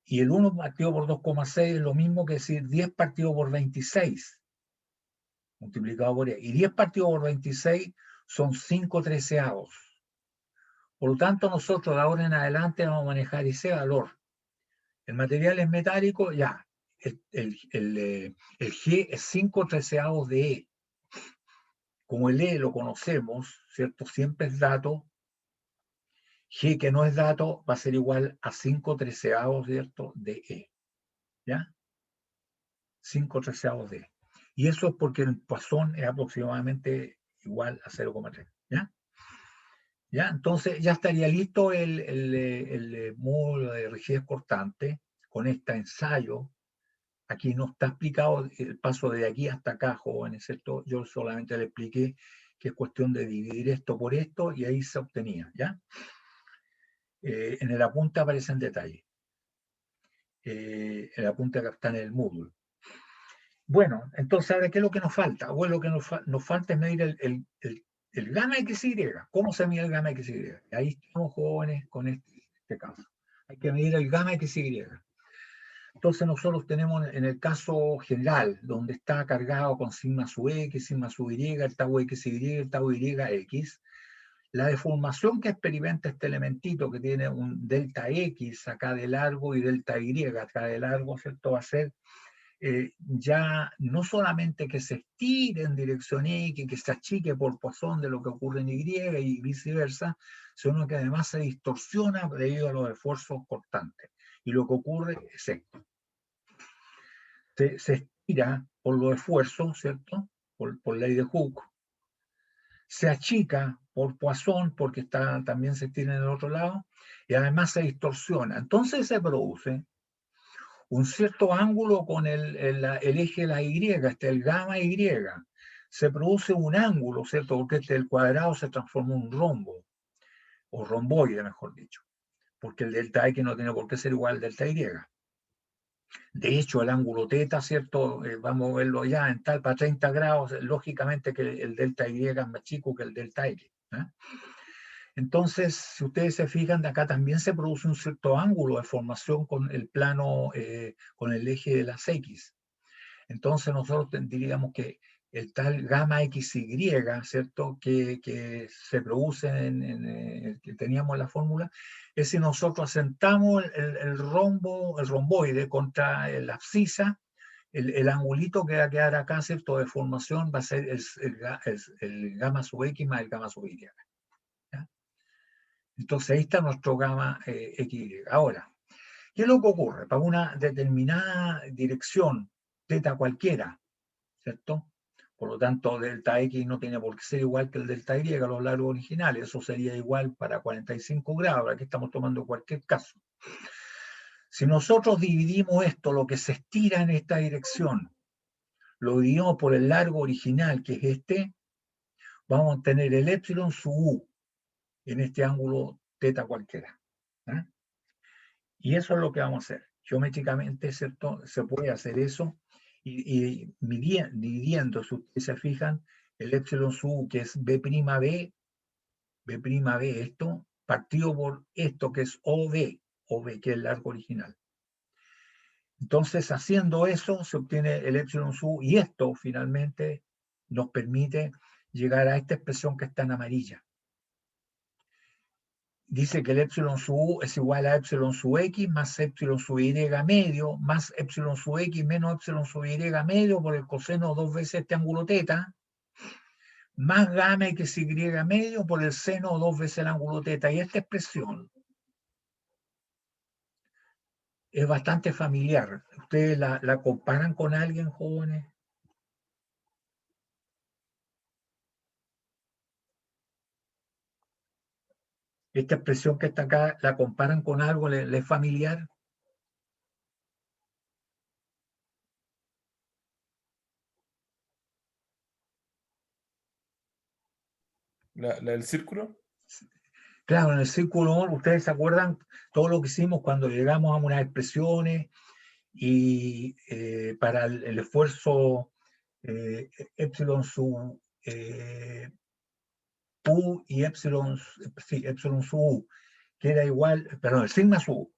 Y el 1 partido por 2,6 es lo mismo que decir 10 partido por 26 multiplicado por E. Y 10 partido por 26 son 5 treceavos. Por lo tanto, nosotros de ahora en adelante vamos a manejar ese valor. El material es metálico, ya. El G es 5 treceavos de E. Como el E lo conocemos, ¿cierto? Siempre es dato. G que no es dato va a ser igual a 5 treceavos, ¿cierto?, de E. ¿Ya? 5 treceavos de E. Y eso es porque el Poisson es aproximadamente igual a 0,3. ¿Ya? ¿Ya? Entonces ya estaría listo el módulo de rigidez cortante con este ensayo. Aquí no está explicado el paso de aquí hasta acá, jóvenes, ¿cierto? Yo solamente le expliqué que es cuestión de dividir esto por esto y ahí se obtenía, ¿ya? En el apunte aparece en detalle. El apunte que está en el módulo. Bueno, entonces, ahora, ¿qué es lo que nos falta? Bueno, lo que nos falta es medir el gamma XY. ¿Cómo se mide el gamma XY? Ahí estamos, jóvenes, con este caso. Hay que medir el gamma XY. Entonces nosotros tenemos en el caso general, donde está cargado con sigma sub X, sigma sub Y, el tau XY, el tau YX, la deformación que experimenta este elementito que tiene un delta X acá de largo y delta Y acá de largo, ¿cierto? Va a ser ya no solamente que se estire en dirección X, que se achique por Poisson de lo que ocurre en Y y viceversa, sino que además se distorsiona debido a los esfuerzos cortantes. Y lo que ocurre es esto. Se estira por los esfuerzos, ¿cierto? Por ley de Hooke. Se achica por Poisson porque también se estira en el otro lado y además se distorsiona. Entonces se produce un cierto ángulo con el eje de la Y, el gamma Y. Se produce un ángulo, ¿cierto? Porque el cuadrado se transforma en un rombo, o romboide, mejor dicho, porque el delta X no tiene por qué ser igual al delta Y. De hecho, el ángulo teta, ¿cierto? Vamos a verlo ya en tal para 30 grados, lógicamente que el delta Y es más chico que el delta X. Entonces, si ustedes se fijan, de acá también se produce un cierto ángulo de formación con el plano, con el eje de las X. Entonces, nosotros diríamos que el tal gamma XY, ¿cierto? Que se produce que teníamos en la fórmula, es si nosotros asentamos el romboide contra la abscisa, el angulito que va a quedar acá, ¿cierto? De formación va a ser el gamma sub X más el gamma sub Y. ¿Ya? Entonces ahí está nuestro gamma XY. Ahora, ¿qué es lo que ocurre? Para una determinada dirección, teta cualquiera, ¿cierto? Por lo tanto, delta X no tiene por qué ser igual que el delta Y a los largos originales. Eso sería igual para 45 grados. Aquí estamos tomando cualquier caso. Si nosotros dividimos esto, lo que se estira en esta dirección, lo dividimos por el largo original, que es este, vamos a tener el epsilon sub u en este ángulo teta cualquiera. ¿Eh? Y eso es lo que vamos a hacer. Geométricamente, ¿cierto? Se puede hacer eso y dividiendo, si ustedes se fijan, el epsilon sub u, que es B', B', esto, partido por esto que es OB, que es el largo original. Entonces, haciendo eso, se obtiene el epsilon sub u, y esto finalmente nos permite llegar a esta expresión que está en amarilla. Dice que el epsilon sub u es igual a epsilon sub x más epsilon sub y medio más epsilon sub x menos epsilon sub y medio por el coseno 2 veces este ángulo teta más gamma xy medio por el seno 2 veces el ángulo teta. Y esta expresión es bastante familiar. ¿Ustedes la comparan con alguien, jóvenes? Esta expresión que está acá, ¿la comparan con algo? ¿Le es familiar?
¿La del círculo?
Claro, en el círculo, ustedes se acuerdan todo lo que hicimos cuando llegamos a unas expresiones y para el esfuerzo epsilon sub u y epsilon sub u, que era igual, perdón, el sigma sub u,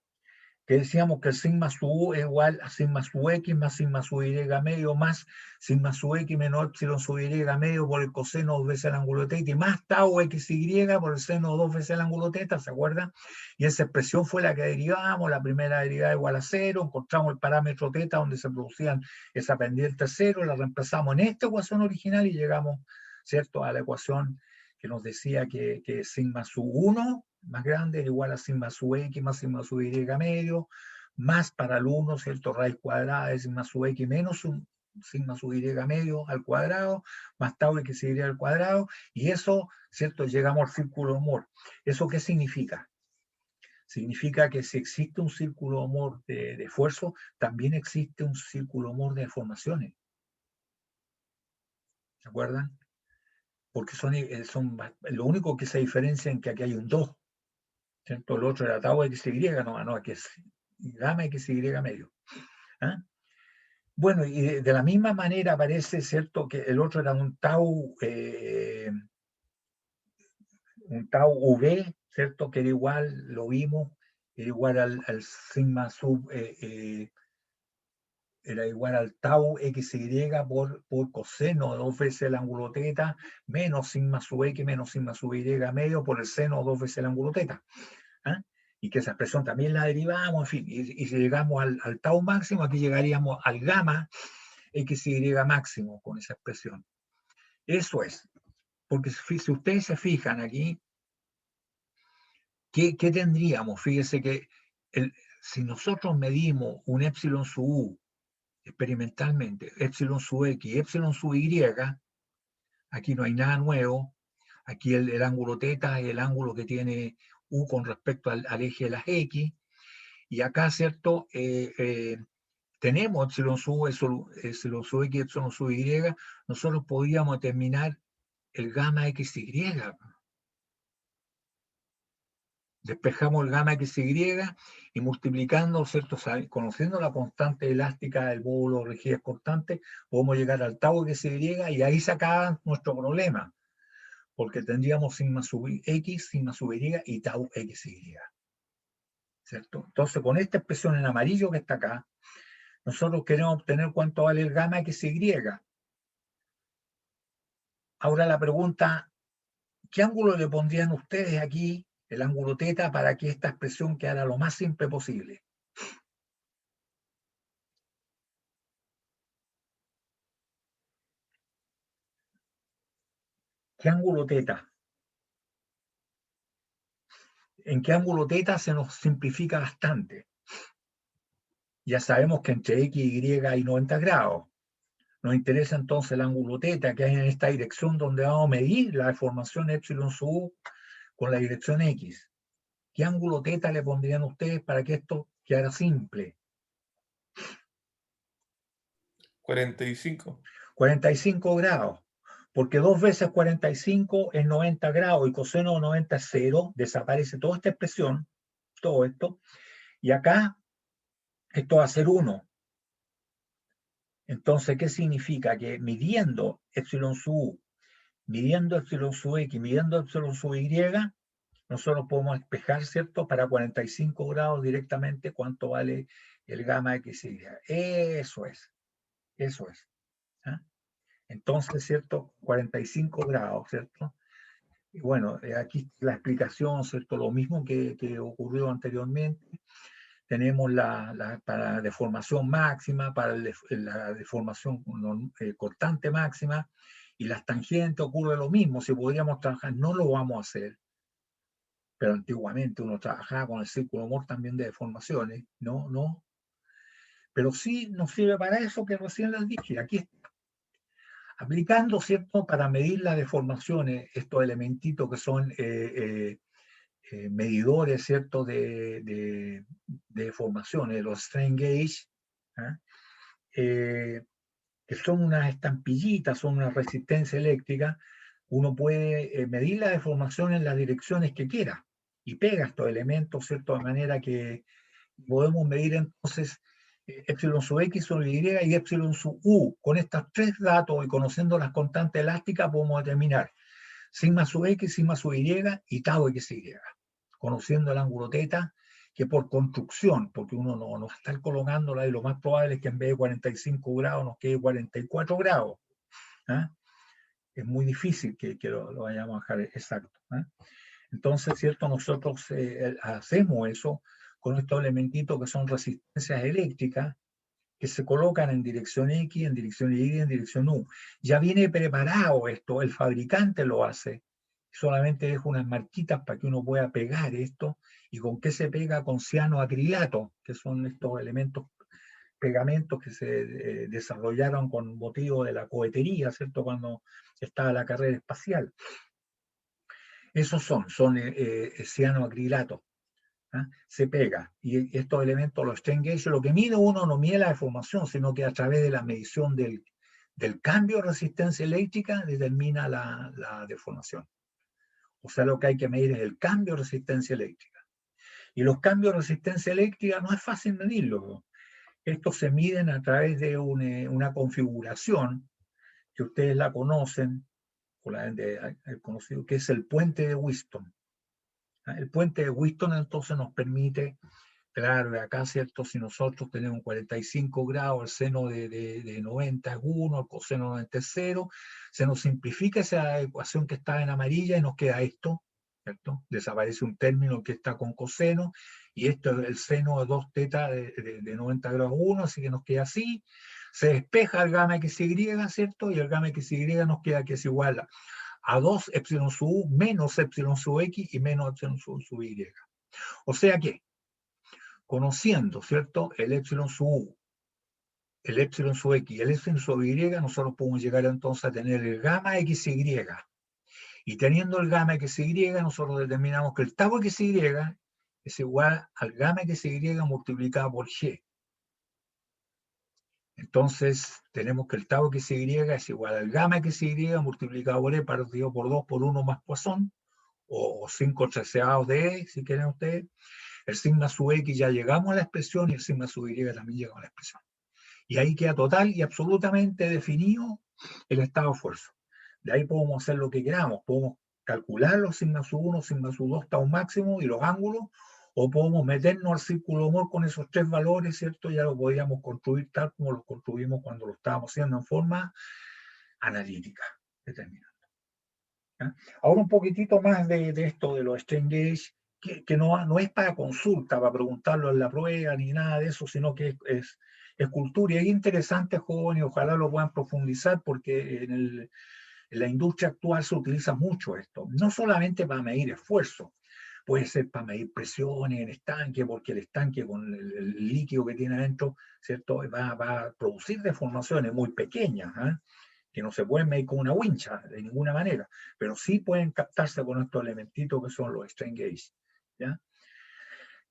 que decíamos que el sigma sub u es igual a sigma sub x más sigma sub y medio más sigma sub x menos epsilon sub y medio por el coseno 2 veces el ángulo teta y más tau xy por el seno 2 veces el ángulo teta, ¿se acuerdan? Y esa expresión fue la que derivamos, la primera derivada igual a 0, encontramos el parámetro teta donde se producían esa pendiente 0, la reemplazamos en esta ecuación original y llegamos, ¿cierto?, a la ecuación que nos decía que sigma sub 1 más grande es igual a sigma sub x más sigma sub y medio, más para el 1, ¿cierto? Raíz cuadrada de sigma sub x menos un sigma sub y medio al cuadrado, más tau xy al cuadrado, y eso, ¿cierto? Llegamos al círculo de Moore. ¿Eso qué significa? Significa que si existe un círculo de Moore de esfuerzo, también existe un círculo de Moore de deformaciones. ¿Se acuerdan? Porque son lo único que se diferencia en que aquí hay un 2. ¿Cierto? El otro era tau xy, no, aquí es gamma xy medio. ¿Ah? Bueno, y de la misma manera parece, ¿cierto?, que el otro era un tau un tau V, ¿cierto? Que era igual, lo vimos, era igual al sigma sub, era igual al tau XY por coseno de 2 veces el ángulo teta, menos sigma sub X menos sigma sub Y medio por el seno 2 veces el ángulo teta. ¿Ah? Y que esa expresión también la derivamos, en fin, y si llegamos al tau máximo, aquí llegaríamos al gamma XY máximo con esa expresión. Eso es. Porque si ustedes se fijan aquí, ¿qué tendríamos? Fíjese que si nosotros medimos un epsilon sub u experimentalmente, epsilon sub x y epsilon sub y, aquí no hay nada nuevo, aquí el ángulo teta es el ángulo que tiene u con respecto al eje de las x, y acá, ¿cierto? Tenemos epsilon sub x y epsilon sub y, nosotros podríamos determinar el gamma XY. Despejamos el gamma XY y multiplicando, ¿cierto? Conociendo la constante elástica del módulo de rigidez constante, podemos llegar al tau XY y ahí se acaba nuestro problema, porque tendríamos sigma sub X, sigma sub Y y tau XY. ¿Cierto? Entonces, con esta expresión en amarillo que está acá, nosotros queremos obtener cuánto vale el gamma XY. Ahora la pregunta, ¿qué ángulo le pondrían ustedes aquí, el ángulo teta, para que esta expresión quedara lo más simple posible? ¿Qué ángulo teta? ¿En qué ángulo teta se nos simplifica bastante? Ya sabemos que entre X y Y hay 90 grados. Nos interesa entonces el ángulo teta, que hay en esta dirección donde vamos a medir la deformación epsilon sub u con la dirección X. ¿Qué ángulo teta le pondrían ustedes para que esto quedara simple?
45.
45 grados. Porque 2 veces 45 es 90 grados y coseno de 90 es 0, desaparece toda esta expresión, todo esto, y acá esto va a ser 1. Entonces, ¿qué significa? Que midiendo epsilon sub u, midiendo epsilon sub x, midiendo epsilon sub y, nosotros podemos despejar, ¿cierto? Para 45 grados directamente cuánto vale el gamma XY. Eso es, eso es. ¿Ah? Entonces, ¿cierto? 45 grados, ¿cierto? Y bueno, aquí la explicación, ¿cierto? Lo mismo que ocurrió anteriormente. Tenemos para deformación máxima, para la deformación cortante máxima, y las tangentes ocurre lo mismo. Si podríamos trabajar, no lo vamos a hacer, pero antiguamente uno trabajaba con el círculo Mohr también de deformaciones, no, pero sí nos sirve para eso que recién les dije. Aquí está. Aplicando, ¿cierto? Para medir las deformaciones, estos elementitos que son medidores, ¿cierto? De deformaciones, los strain gauge, ¿ah? Que son unas estampillitas, son una resistencia eléctrica. Uno puede medir la deformación en las direcciones que quiera y pega estos elementos, ¿cierto? De manera que podemos medir entonces epsilon sub x sobre y y epsilon sub u. Con estos tres datos y conociendo las constantes elásticas podemos determinar sigma sub x, sigma sub y tau xy. Conociendo el ángulo teta, que por construcción, porque uno no va a estar colocándola y lo más probable es que en vez de 45 grados nos quede 44 grados. ¿Ah? Es muy difícil que lo vayamos a dejar exacto. ¿Ah? Entonces, ¿cierto? Nosotros hacemos eso con estos elementitos que son resistencias eléctricas que se colocan en dirección X, en dirección Y y en dirección U. Ya viene preparado esto, el fabricante lo hace, solamente deja unas marquitas para que uno pueda pegar esto. ¿Y con qué se pega? Con cianoacrilato, que son estos elementos, pegamentos que se desarrollaron con motivo de la cohetería, ¿cierto? Cuando estaba la carrera espacial. Esos son cianoacrilato. ¿Ah? Se pega. Y estos elementos, los strain gauge, lo que mide uno no mide la deformación, sino que a través de la medición del cambio de resistencia eléctrica determina la deformación. O sea, lo que hay que medir es el cambio de resistencia eléctrica. Y los cambios de resistencia eléctrica no es fácil medirlo. Estos se miden a través de una configuración que ustedes la conocen, el conocido, que es el puente de Wheaton. El puente de Wheaton entonces nos permite, claro, de acá, ¿cierto? Si nosotros tenemos 45 grados, el seno de 90 es 1, el coseno de 90 es 0, se nos simplifica esa ecuación que está en amarilla y nos queda esto, ¿cierto? Desaparece un término que está con coseno, y esto es el seno de 2 teta de 90 grados 1, así que nos queda así. Se despeja el gamma XY, ¿cierto? Y el gamma XY nos queda que es igual a 2 epsilon sub u menos epsilon sub x y menos epsilon sub y. O sea que, conociendo, ¿cierto? El epsilon sub u, el epsilon sub x y el epsilon sub y, nosotros podemos llegar entonces a tener el gamma XY. Y teniendo el gamma XY, nosotros determinamos que el tau XY es igual al gamma XY multiplicado por G. Entonces, tenemos que el tau XY es igual al gamma XY multiplicado por E partido por 2 por 1 más Poisson, o 5 terciados de E, si quieren ustedes. El sigma sub X ya llegamos a la expresión y el sigma sub Y también llegamos a la expresión. Y ahí queda total y absolutamente definido el estado de fuerza. De ahí podemos hacer lo que queramos. Podemos calcular los sigma sub 1, sigma sub 2, tau máximo y los ángulos, o podemos meternos al círculo Mohr con esos 3 valores, ¿cierto? Ya lo podríamos construir tal como lo construimos cuando lo estábamos haciendo en forma analítica, determinada. ¿Ya? Ahora un poquitito más de esto de los strain gauge, que no es para consulta, para preguntarlo en la prueba, ni nada de eso, sino que es cultura. Y es interesante, jóvenes, ojalá lo puedan profundizar, porque en la industria actual se utiliza mucho esto, no solamente para medir esfuerzo, puede ser para medir presiones en estanque, porque el estanque con el líquido que tiene adentro, ¿cierto? Va a producir deformaciones muy pequeñas, ¿eh? Que no se pueden medir con una wincha de ninguna manera, pero sí pueden captarse con estos elementitos que son los strain gauge, ¿ya?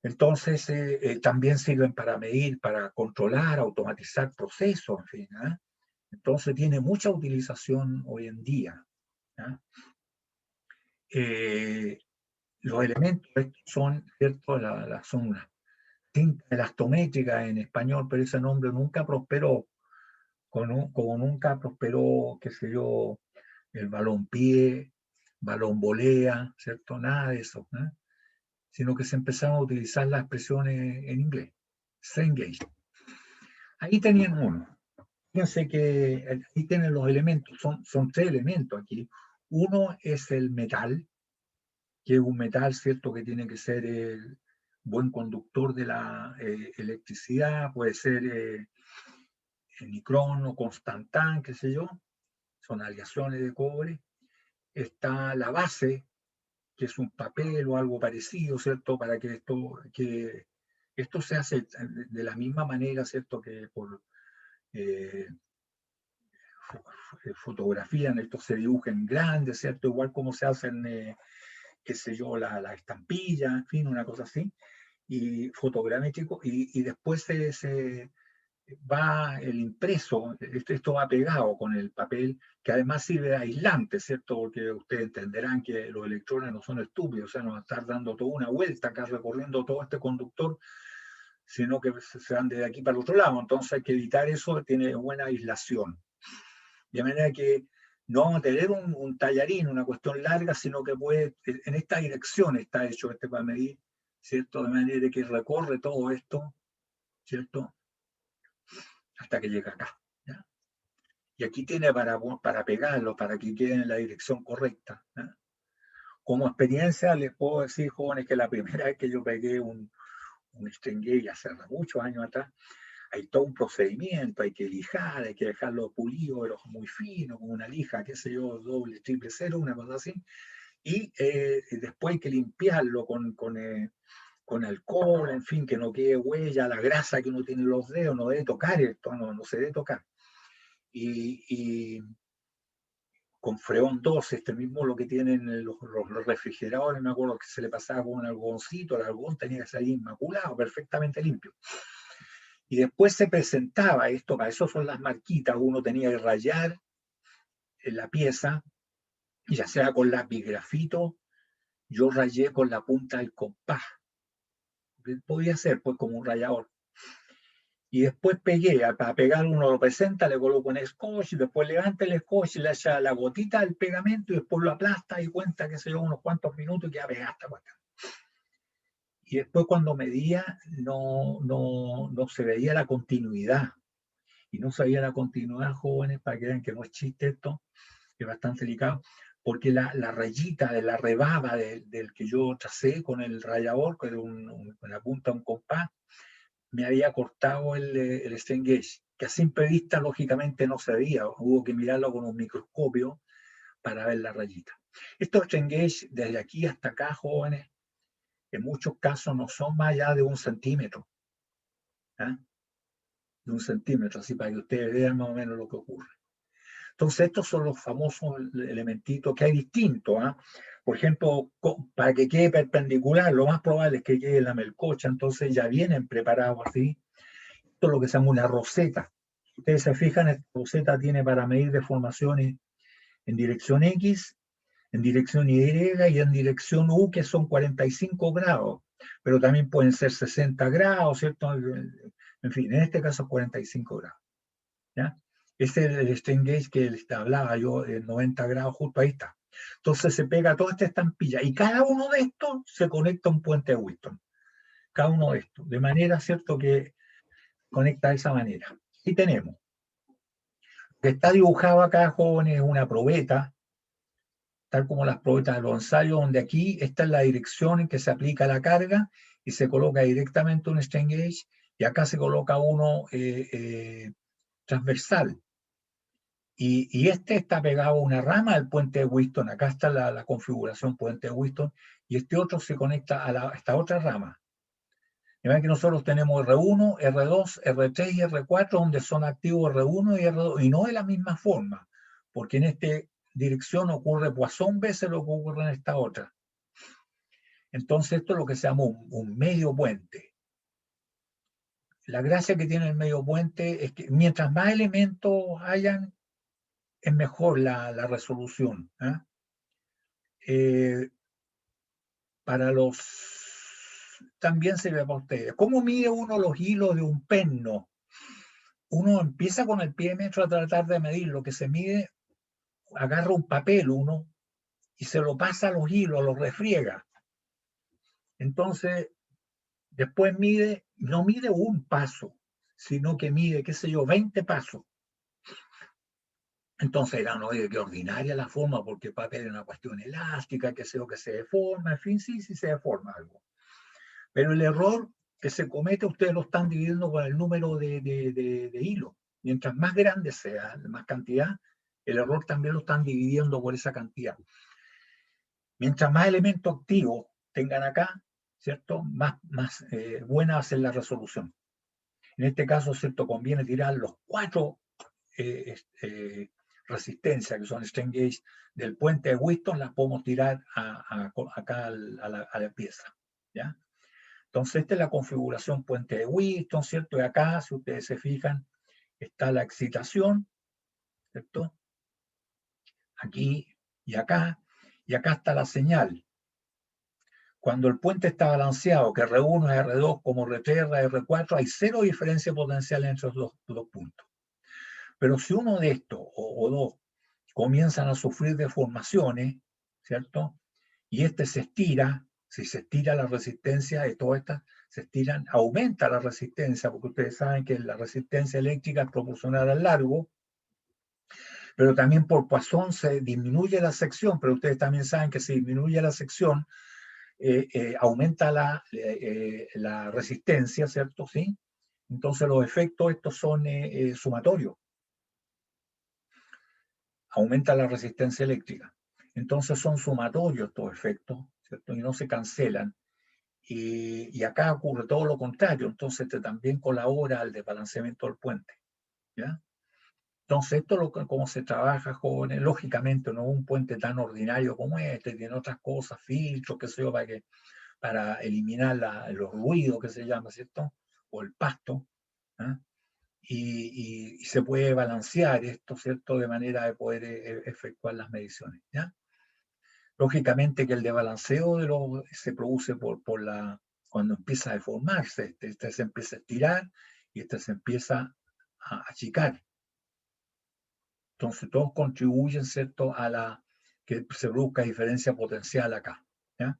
Entonces, también sirven para medir, para controlar, automatizar procesos, en fin, ¿eh? Entonces, tiene mucha utilización hoy en día, ¿ya? Los elementos son, ¿cierto? Son unas cintas elastométricas en español, pero ese nombre nunca prosperó, como nunca prosperó, qué sé yo, el balompié, balón volea, ¿cierto? Nada de eso, ¿eh? Sino que se empezaron a utilizar las expresiones en inglés. Strain gauge. Ahí tenían uno. Fíjense que ahí tienen los elementos, son 3 elementos aquí. Uno es el metal, que es un metal, ¿cierto? Que tiene que ser el buen conductor de la electricidad, puede ser el nicrón o constantán, qué sé yo, son aleaciones de cobre. Está la base, que es un papel o algo parecido, ¿cierto? Para que esto se hace de la misma manera, ¿cierto? Que por fotografía, esto se dibuja en grande, ¿cierto? Igual como se hacen, qué sé yo, la estampilla, en fin, una cosa así, y fotogramétrico, y después se va el impreso, esto va pegado con el papel, que además sirve de aislante, ¿cierto? Porque ustedes entenderán que los electrones no son estúpidos, o sea, no van a estar dando toda una vuelta acá recorriendo todo este conductor, sino que se van de aquí para el otro lado. Entonces hay que evitar eso, tiene buena aislación. De manera que no vamos a tener un tallarín, una cuestión larga, sino que puede, en esta dirección está hecho este para medir, ¿cierto? De manera que recorre todo esto, ¿cierto? Hasta que llega acá, ¿ya? Y aquí tiene para pegarlo, para que quede en la dirección correcta, ¿ya? Como experiencia les puedo decir, jóvenes, que la primera vez que yo pegué un strain gauge hace muchos años atrás, hay todo un procedimiento, hay que lijar, hay que dejarlo pulido, pero muy fino, con una lija, qué sé yo, doble, triple cero, una cosa así, y después hay que limpiarlo con alcohol, en fin, que no quede huella, la grasa que uno tiene en los dedos, no debe tocar esto, no se debe tocar. Y con freón 2, este mismo lo que tienen los refrigeradores, me acuerdo que se le pasaba con un algodoncito, el algodón tenía que salir inmaculado, perfectamente limpio. Y después se presentaba esto, para eso son las marquitas, uno tenía que rayar en la pieza, ya sea con lapigrafito, yo rayé con la punta del compás, podía ser pues como un rallador. y después pegué, para pegar uno lo presenta, le coloco un scotch, y después levanta el scotch, le echa la gotita del pegamento y después lo aplasta y cuenta, qué sé yo, unos cuantos minutos y ya pegaste. Y después cuando medía no se veía la continuidad. Y no se veía la continuidad, jóvenes, para que vean que no es chiste esto, que es bastante delicado, porque la rayita de la rebaba del que yo tracé con el rayador, con la punta de un compás, me había cortado el strain gauge, que a simple vista lógicamente no se veía, hubo que mirarlo con un microscopio para ver la rayita. Estos strain gauge, desde aquí hasta acá, jóvenes, en muchos casos no son más allá de 1 centímetro, ¿eh? De 1 centímetro, así para que ustedes vean más o menos lo que ocurre. Entonces, estos son los famosos elementitos que hay distintos. ¿Eh? Por ejemplo, para que quede perpendicular, lo más probable es que quede la melcocha, entonces ya vienen preparados así. Esto es lo que se llama una roseta. Ustedes se fijan, esta roseta tiene para medir deformaciones en dirección X, en dirección Y y en dirección U, que son 45 grados, pero también pueden ser 60 grados, ¿cierto? En fin, en este caso 45 grados. ¿Ya? Ese es el strain gauge que les hablaba yo, en 90 grados, justo ahí está. Entonces se pega toda esta estampilla y cada uno de estos se conecta a un puente de Wheaton. Cada uno de estos, de manera, ¿cierto?, que conecta de esa manera. Y tenemos, que está dibujado acá, jóvenes, una probeta, tal como las probetas de los ensayos, donde aquí esta es la dirección en que se aplica la carga y se coloca directamente un strain gauge, y acá se coloca uno transversal. Y este está pegado a una rama del puente de Wheaton. Acá está la configuración puente de Wheaton, y este otro se conecta a esta otra rama. Y ven que nosotros tenemos R1, R2, R3 y R4, donde son activos R1 y R2, y no de la misma forma, porque en esta dirección ocurre Poisson veces lo que ocurre en esta otra. Entonces esto es lo que se llama un medio puente. La gracia que tiene el medio puente es que mientras más elementos hayan, es mejor la resolución. Para los... También sirve para ustedes. ¿Cómo mide uno los hilos de un penno? Uno empieza con el piémetro a tratar de medir lo que se mide, agarra un papel uno y se lo pasa a los hilos, los refriega. Entonces, después mide, no mide un paso, sino que mide, qué sé yo, 20 pasos. Entonces era, no, qué ordinaria la forma, porque el papel es una cuestión elástica, que sé yo, que se deforma, en fin, sí se deforma algo. Pero el error que se comete, ustedes lo están dividiendo con el número de hilos. Mientras más grande sea, más cantidad, el error también lo están dividiendo por esa cantidad. Mientras más elementos activos tengan acá, ¿cierto? Más buena va a ser la resolución. En este caso, ¿cierto?, conviene tirar los 4 resistencias, que son strain gauge del puente de Wheaton, las podemos tirar acá a la pieza, ¿ya? Entonces, esta es la configuración puente de Wheaton, ¿cierto? Y acá, si ustedes se fijan, está la excitación, ¿cierto? Aquí y acá está la señal. Cuando el puente está balanceado, que R1 es R2 como R3, R4, hay 0 diferencia potencial entre los dos puntos. Pero si uno de estos o dos comienzan a sufrir deformaciones, ¿cierto? Y este se estira, si se estira la resistencia de todas estas, se estiran, aumenta la resistencia, porque ustedes saben que la resistencia eléctrica es proporcional al largo, pero también por Poisson se disminuye la sección, pero ustedes también saben que si disminuye la sección, aumenta la resistencia, ¿cierto? ¿Sí? Entonces los efectos estos son sumatorios. Aumenta la resistencia eléctrica. Entonces son sumatorios estos efectos, ¿cierto? Y no se cancelan. Y acá ocurre todo lo contrario, entonces también colabora al desbalanceamiento del puente, ¿ya? Entonces esto es cómo se trabaja, jóvenes. Lógicamente no es un puente tan ordinario como este, tiene otras cosas, filtros, qué sé yo, para eliminar los ruidos, que se llama, ¿cierto? O el pasto, ¿eh? Y se puede balancear esto, ¿cierto? De manera de poder efectuar las mediciones, ¿ya? Lógicamente que el desbalanceo se produce cuando empieza a deformarse, se empieza a estirar y este se empieza a achicar. Entonces todos contribuyen, ¿cierto?, a la que se produzca diferencia potencial acá, ¿ya?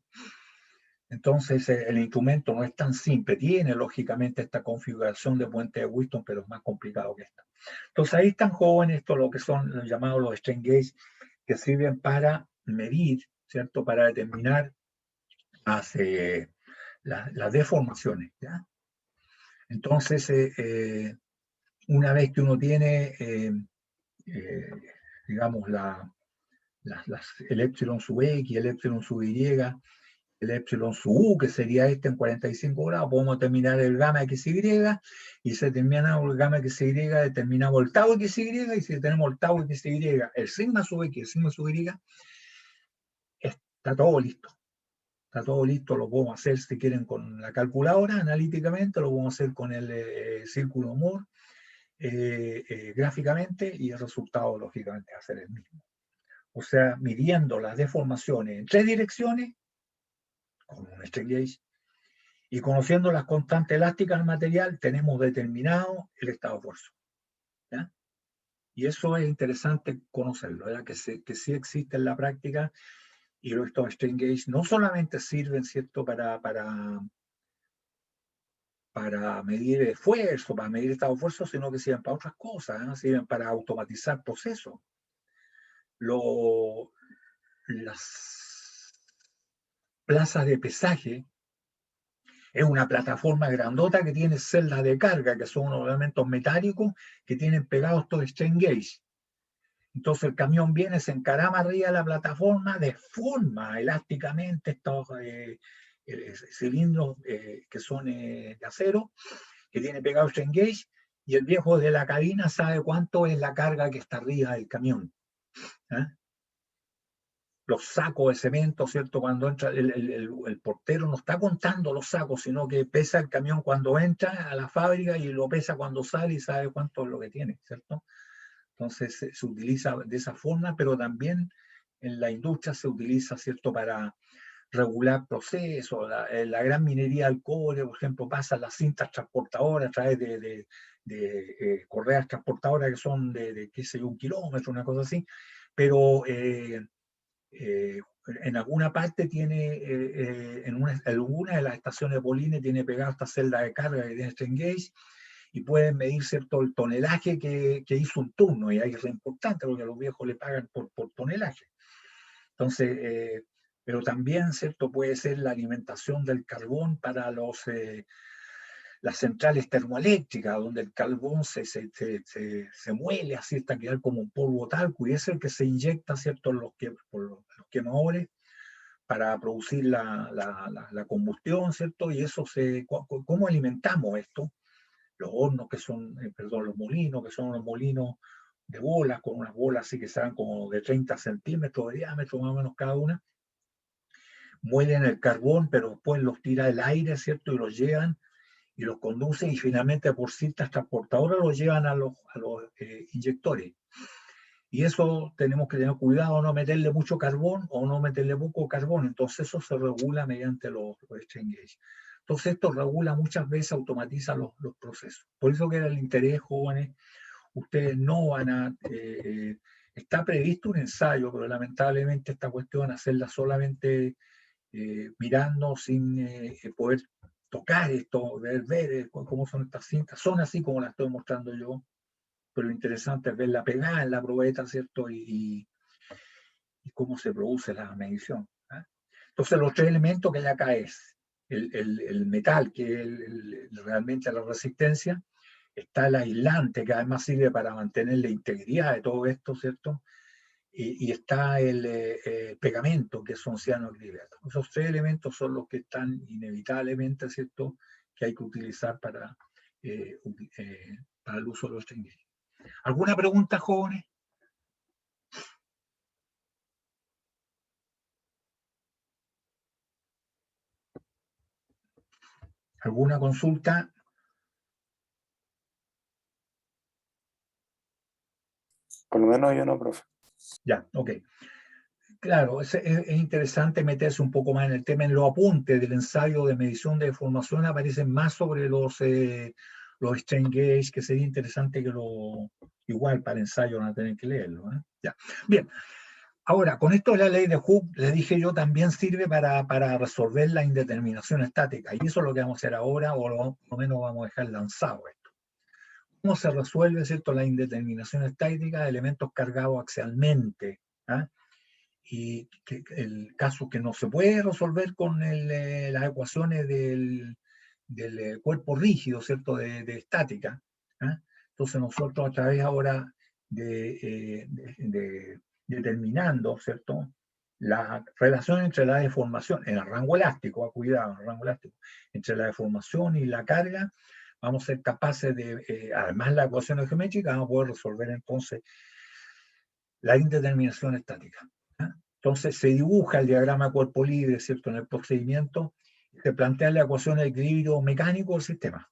Entonces el instrumento no es tan simple, tiene lógicamente esta configuración de puente de Wheaton, pero es más complicado que esta. Entonces ahí están jóvenes, esto lo que son los llamados los strain gauge, que sirven para medir, ¿cierto?, para determinar las deformaciones, ¿ya? Entonces, una vez que uno tiene, digamos, el epsilon sub X, el epsilon sub Y, el epsilon sub U, que sería este en 45 grados, podemos determinar el gamma XY, y si determinamos el gamma XY, determinamos el tau XY, y si tenemos el tau XY, el sigma sub X, el sigma sub Y, está todo listo. Está todo listo, lo podemos hacer si quieren con la calculadora, analíticamente, lo podemos hacer con el círculo Moore, gráficamente, y el resultado, lógicamente, va a ser el mismo. O sea, midiendo las deformaciones en 3 direcciones, con un strain gauge, y conociendo las constantes elásticas del material, tenemos determinado el estado de fuerza, ¿ya? Y eso es interesante conocerlo, ¿verdad? Que sí existe en la práctica, y estos strain gauge no solamente sirven, ¿cierto?, para medir esfuerzo, para medir estado de fuerza, sino que sirven para otras cosas, ¿no? Sirven para automatizar procesos. Las plazas de pesaje es una plataforma grandota que tiene celdas de carga, que son unos elementos metálicos que tienen pegados estos strain gauge. Entonces el camión viene, se encarama arriba de la plataforma, deforma elásticamente estos cilindros que son de acero, que tiene pegado strain gauge, y el viejo de la cabina sabe cuánto es la carga que está arriba del camión, ¿eh? Los sacos de cemento, ¿cierto? Cuando entra el portero no está contando los sacos, sino que pesa el camión cuando entra a la fábrica y lo pesa cuando sale y sabe cuánto es lo que tiene, ¿cierto? Entonces se utiliza de esa forma, pero también en la industria se utiliza, ¿cierto?, para regular procesos. La gran minería del cobre, por ejemplo, pasan las cintas transportadoras a través de correas transportadoras que son de qué sé yo, 1 kilómetro, una cosa así, pero en alguna parte tiene, en alguna de las estaciones de Poline tiene pegada esta celda de carga que tiene strain gauge, y pueden medir, ¿cierto?, el tonelaje que hizo un turno, y ahí es re importante porque a los viejos le pagan por tonelaje. Entonces, pero también, ¿cierto?, puede ser la alimentación del carbón para las centrales termoeléctricas, donde el carbón se muele así hasta quedar como un polvo talco, y es el que se inyecta, ¿cierto?, por los quemadores para producir la combustión, ¿cierto? Y eso ¿cómo alimentamos esto? Los hornos que son, los molinos, que son unos molinos de bolas, con unas bolas así que sean como de 30 centímetros de diámetro más o menos cada una, muelen el carbón, pero después los tira el aire, ¿cierto? Y los llevan y los conducen, y finalmente por cintas transportadoras los llevan a los inyectores. Y eso tenemos que tener cuidado, no meterle mucho carbón o no meterle poco carbón. Entonces eso se regula mediante los strain gauge. Entonces esto regula muchas veces, automatiza los procesos. Por eso que era el interés, jóvenes, ustedes no van a... está previsto un ensayo, pero lamentablemente esta cuestión, hacerla solamente mirando sin poder tocar esto, ver cómo son estas cintas, son así como las estoy mostrando yo, pero lo interesante es verla pegada en la probeta, ¿cierto? Y cómo se produce la medición, ¿eh? Entonces los 3 elementos que hay acá es el metal, que es realmente la resistencia, está el aislante, que además sirve para mantener la integridad de todo esto, ¿cierto? Y está el pegamento, que son cianoacrilato. Esos 3 elementos son los que están inevitablemente, ¿cierto?, que hay que utilizar para el uso de los strain gauge. ¿Alguna pregunta, jóvenes? ¿Alguna consulta?
Por lo menos yo no, profe.
Ya, ok. Claro, es interesante meterse un poco más en el tema. En los apuntes del ensayo de medición de deformación aparecen más sobre los los strain gauge, que sería interesante que igual para el ensayo van a tener que leerlo. Ya. Bien, ahora, con esto de la ley de Hooke, les dije yo, también sirve para resolver la indeterminación estática, y eso es lo que vamos a hacer ahora, o por lo menos vamos a dejar lanzado esto. ¿Cómo se resuelve, cierto, la indeterminación estática de elementos cargados axialmente? Y el caso que no se puede resolver con las ecuaciones del cuerpo rígido, ¿cierto?, de estática. Entonces nosotros a través ahora determinando, ¿cierto?, la relación entre la deformación, en el rango elástico, cuidado, en el rango elástico, entre la deformación y la carga, vamos a ser capaces de, además la ecuación geométrica, vamos a poder resolver entonces la indeterminación estática. Entonces se dibuja el diagrama cuerpo libre, ¿cierto?, en el procedimiento, se plantea la ecuación de equilibrio mecánico del sistema.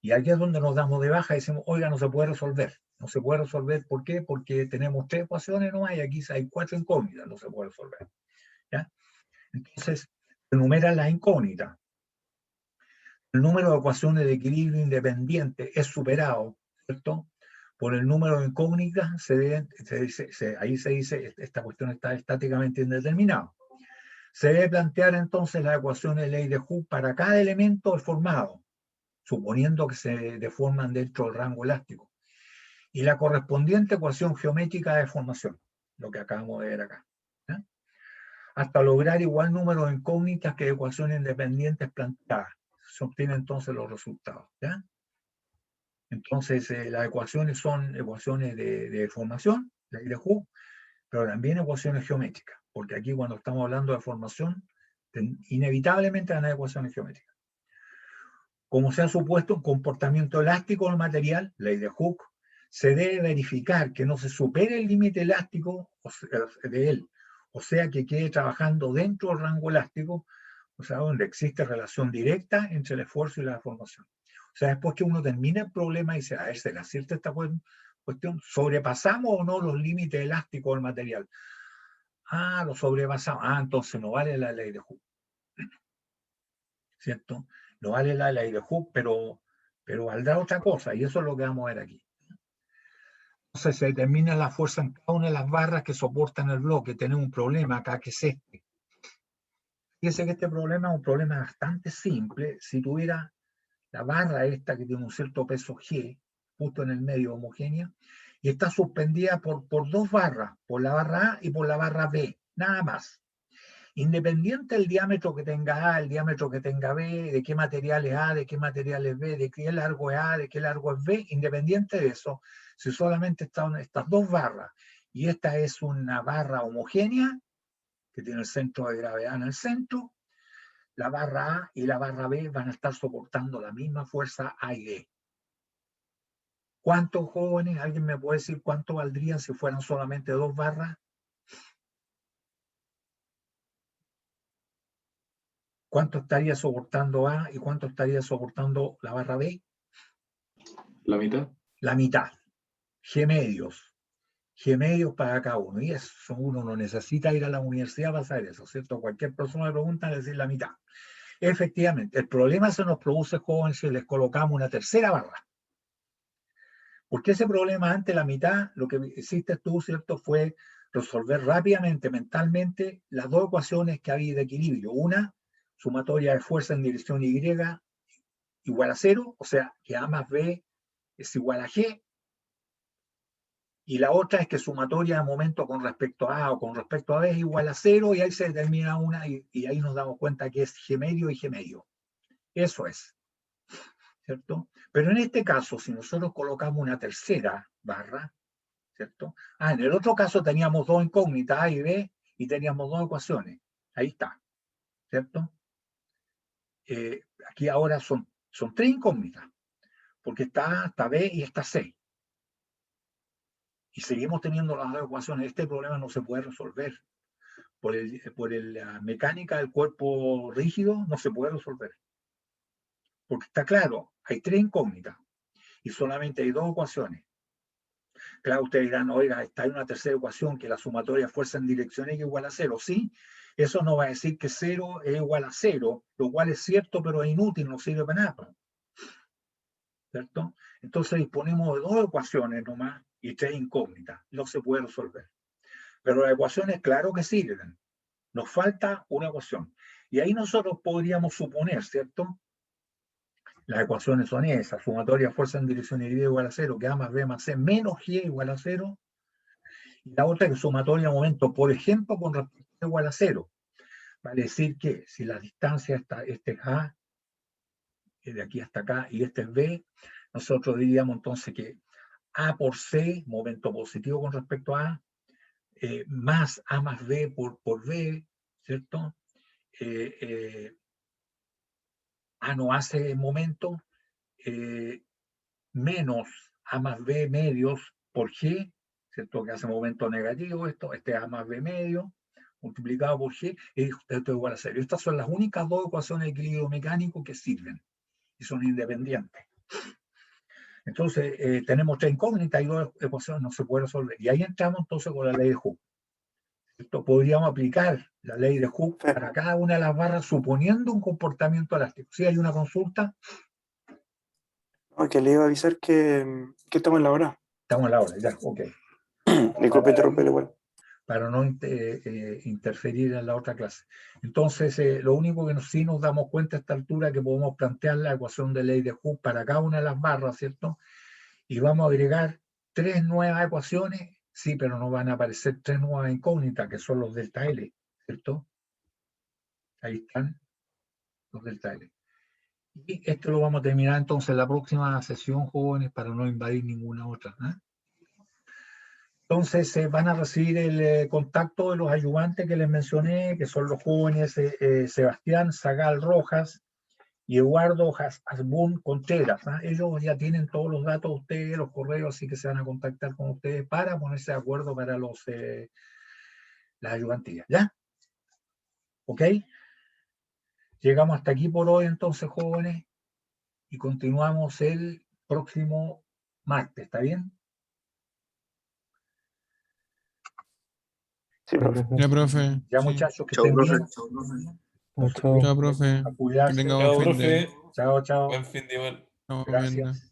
Y aquí es donde nos damos de baja y decimos, oiga, no se puede resolver. No se puede resolver, ¿por qué? Porque tenemos 3 ecuaciones, no hay, aquí hay 4 incógnitas, no se puede resolver. ¿Ya? Entonces, se enumeran las incógnitas. El número de ecuaciones de equilibrio independiente es superado, ¿cierto?, por el número de incógnitas. Ahí se dice, esta cuestión está estáticamente indeterminada. Se debe plantear entonces la ecuación de ley de Hooke para cada elemento deformado, suponiendo que se deforman dentro del rango elástico, y la correspondiente ecuación geométrica de deformación, lo que acabamos de ver acá, ¿ya?, hasta lograr igual número de incógnitas que ecuaciones independientes planteadas. Se obtienen entonces los resultados, ¿ya? Entonces las ecuaciones son ecuaciones de deformación, ley de Hooke, pero también ecuaciones geométricas, porque aquí cuando estamos hablando de formación, inevitablemente van a ecuaciones geométricas. Como se ha supuesto un comportamiento elástico del material, ley de Hooke, se debe verificar que no se supere el límite elástico de él, o sea que quede trabajando dentro del rango elástico, o sea, donde existe relación directa entre el esfuerzo y la deformación. O sea, después que uno termina el problema y dice, a ver, ¿será cierta esta cuestión? ¿Sobrepasamos o no los límites elásticos del material? Ah, lo sobrepasamos. Ah, entonces no vale la ley de Hooke, ¿cierto? No vale la ley de Hooke, pero valdrá otra cosa, y eso es lo que vamos a ver aquí. Entonces se determina la fuerza en cada una de las barras que soportan el bloque. Tenemos un problema acá, que es este. Fíjense que este problema es un problema bastante simple. Si tuviera la barra esta que tiene un cierto peso G, justo en el medio homogénea, y está suspendida por 2 barras, por la barra A y por la barra B, nada más. Independiente del diámetro que tenga A, el diámetro que tenga B, de qué material es A, de qué material es B, de qué largo es A, de qué largo es B, independiente de eso, si solamente están estas 2 barras, y esta es una barra homogénea, que tiene el centro de gravedad en el centro, la barra A y la barra B van a estar soportando la misma fuerza A y B. ¿Cuántos jóvenes? ¿Alguien me puede decir cuánto valdrían si fueran solamente 2 barras? ¿Cuánto estaría soportando A y cuánto estaría soportando la barra B?
La mitad.
La mitad. G medios. G medios para cada uno. Y eso uno no necesita ir a la universidad para saber eso, ¿cierto? Cualquier persona le pregunta, le decir la mitad. Efectivamente, el problema se nos produce, jóvenes, si les colocamos una tercera barra. Porque ese problema antes la mitad, lo que hiciste tú, ¿cierto?, fue resolver rápidamente, mentalmente, las 2 ecuaciones que había de equilibrio. Una, sumatoria de fuerza en dirección Y igual a 0, o sea, que A más B es igual a G. Y la otra es que sumatoria de momento con respecto a A o con respecto a B es igual a 0, y ahí se determina una, y ahí nos damos cuenta que es G medio y G medio. Eso es, ¿cierto? Pero en este caso, si nosotros colocamos una tercera barra, ¿cierto? En el otro caso teníamos 2 incógnitas, A y B, y teníamos 2 ecuaciones. Ahí está, ¿cierto? Aquí ahora son 3 incógnitas, porque está A, está B y está C. Y seguimos teniendo las 2 ecuaciones. Este problema no se puede resolver. Por la mecánica del cuerpo rígido no se puede resolver. Porque está claro, hay 3 incógnitas y solamente hay 2 ecuaciones. Claro, ustedes dirán, oiga, está en una tercera ecuación que la sumatoria de fuerza en dirección X igual a 0. Sí, eso no va a decir que 0 es igual a 0, lo cual es cierto, pero es inútil, no sirve para nada. ¿cierto? Entonces disponemos de 2 ecuaciones nomás y 3 incógnitas. No se puede resolver. Pero las ecuaciones, claro que sirven. Nos falta una ecuación. Y ahí nosotros podríamos suponer, ¿cierto? Las ecuaciones son esas: sumatoria de fuerza en dirección y igual a 0, que A más B más C menos G igual a 0. Y la otra es sumatoria de momento, por ejemplo, con respecto a igual a 0. Vale decir que si la distancia este es A, de aquí hasta acá, y este es B, nosotros diríamos entonces que A por C, momento positivo con respecto a A, más A más B por B, ¿cierto? A no hace momento, menos A más B medios por G, ¿cierto? Que hace momento negativo esto, este A más B medio, multiplicado por G, y esto es igual a 0. Estas son las únicas 2 ecuaciones de equilibrio mecánico que sirven, y son independientes. Entonces, tenemos 3 incógnitas y 2 ecuaciones, no se puede resolver. Y ahí entramos entonces con la ley de Hooke. Esto podríamos aplicar la ley de Hooke para cada una de las barras, suponiendo un comportamiento elástico. Si hay una consulta,
No, que le iba a avisar que estamos en la hora.
estamos a la hora, ya, ok.
Disculpe interrumpirle igual.
Para no interferir en la otra clase. Entonces, lo único que sí nos damos cuenta a esta altura es que podemos plantear la ecuación de ley de Hooke para cada una de las barras, ¿cierto? Y vamos a agregar 3 nuevas ecuaciones, sí, pero nos van a aparecer 3 nuevas incógnitas, que son los delta L, ¿cierto? Ahí están los delta L. Y esto lo vamos a terminar entonces en la próxima sesión, jóvenes, para no invadir ninguna otra, ¿eh? Entonces van a recibir el contacto de los ayudantes que les mencioné, que son los jóvenes Sebastián Zagal Rojas y Eduardo Hasbun Contreras, ¿eh? Ellos ya tienen todos los datos de ustedes, los correos, así que se van a contactar con ustedes para ponerse de acuerdo para las ayudantías, ¿ya? ¿Ok? Llegamos hasta aquí por hoy entonces, jóvenes, y continuamos el próximo martes, ¿está bien?
Sí, profe.
Ya, profe.
Ya,
Sí.
muchachos, que
Chao,
estén
profe.
bien.
Chao.
Chao, profe.
A cuidarse.
Chao,
fin de-
profe.
Chao, chao.
Buen fin de igual.
Estamos viendo.
Gracias.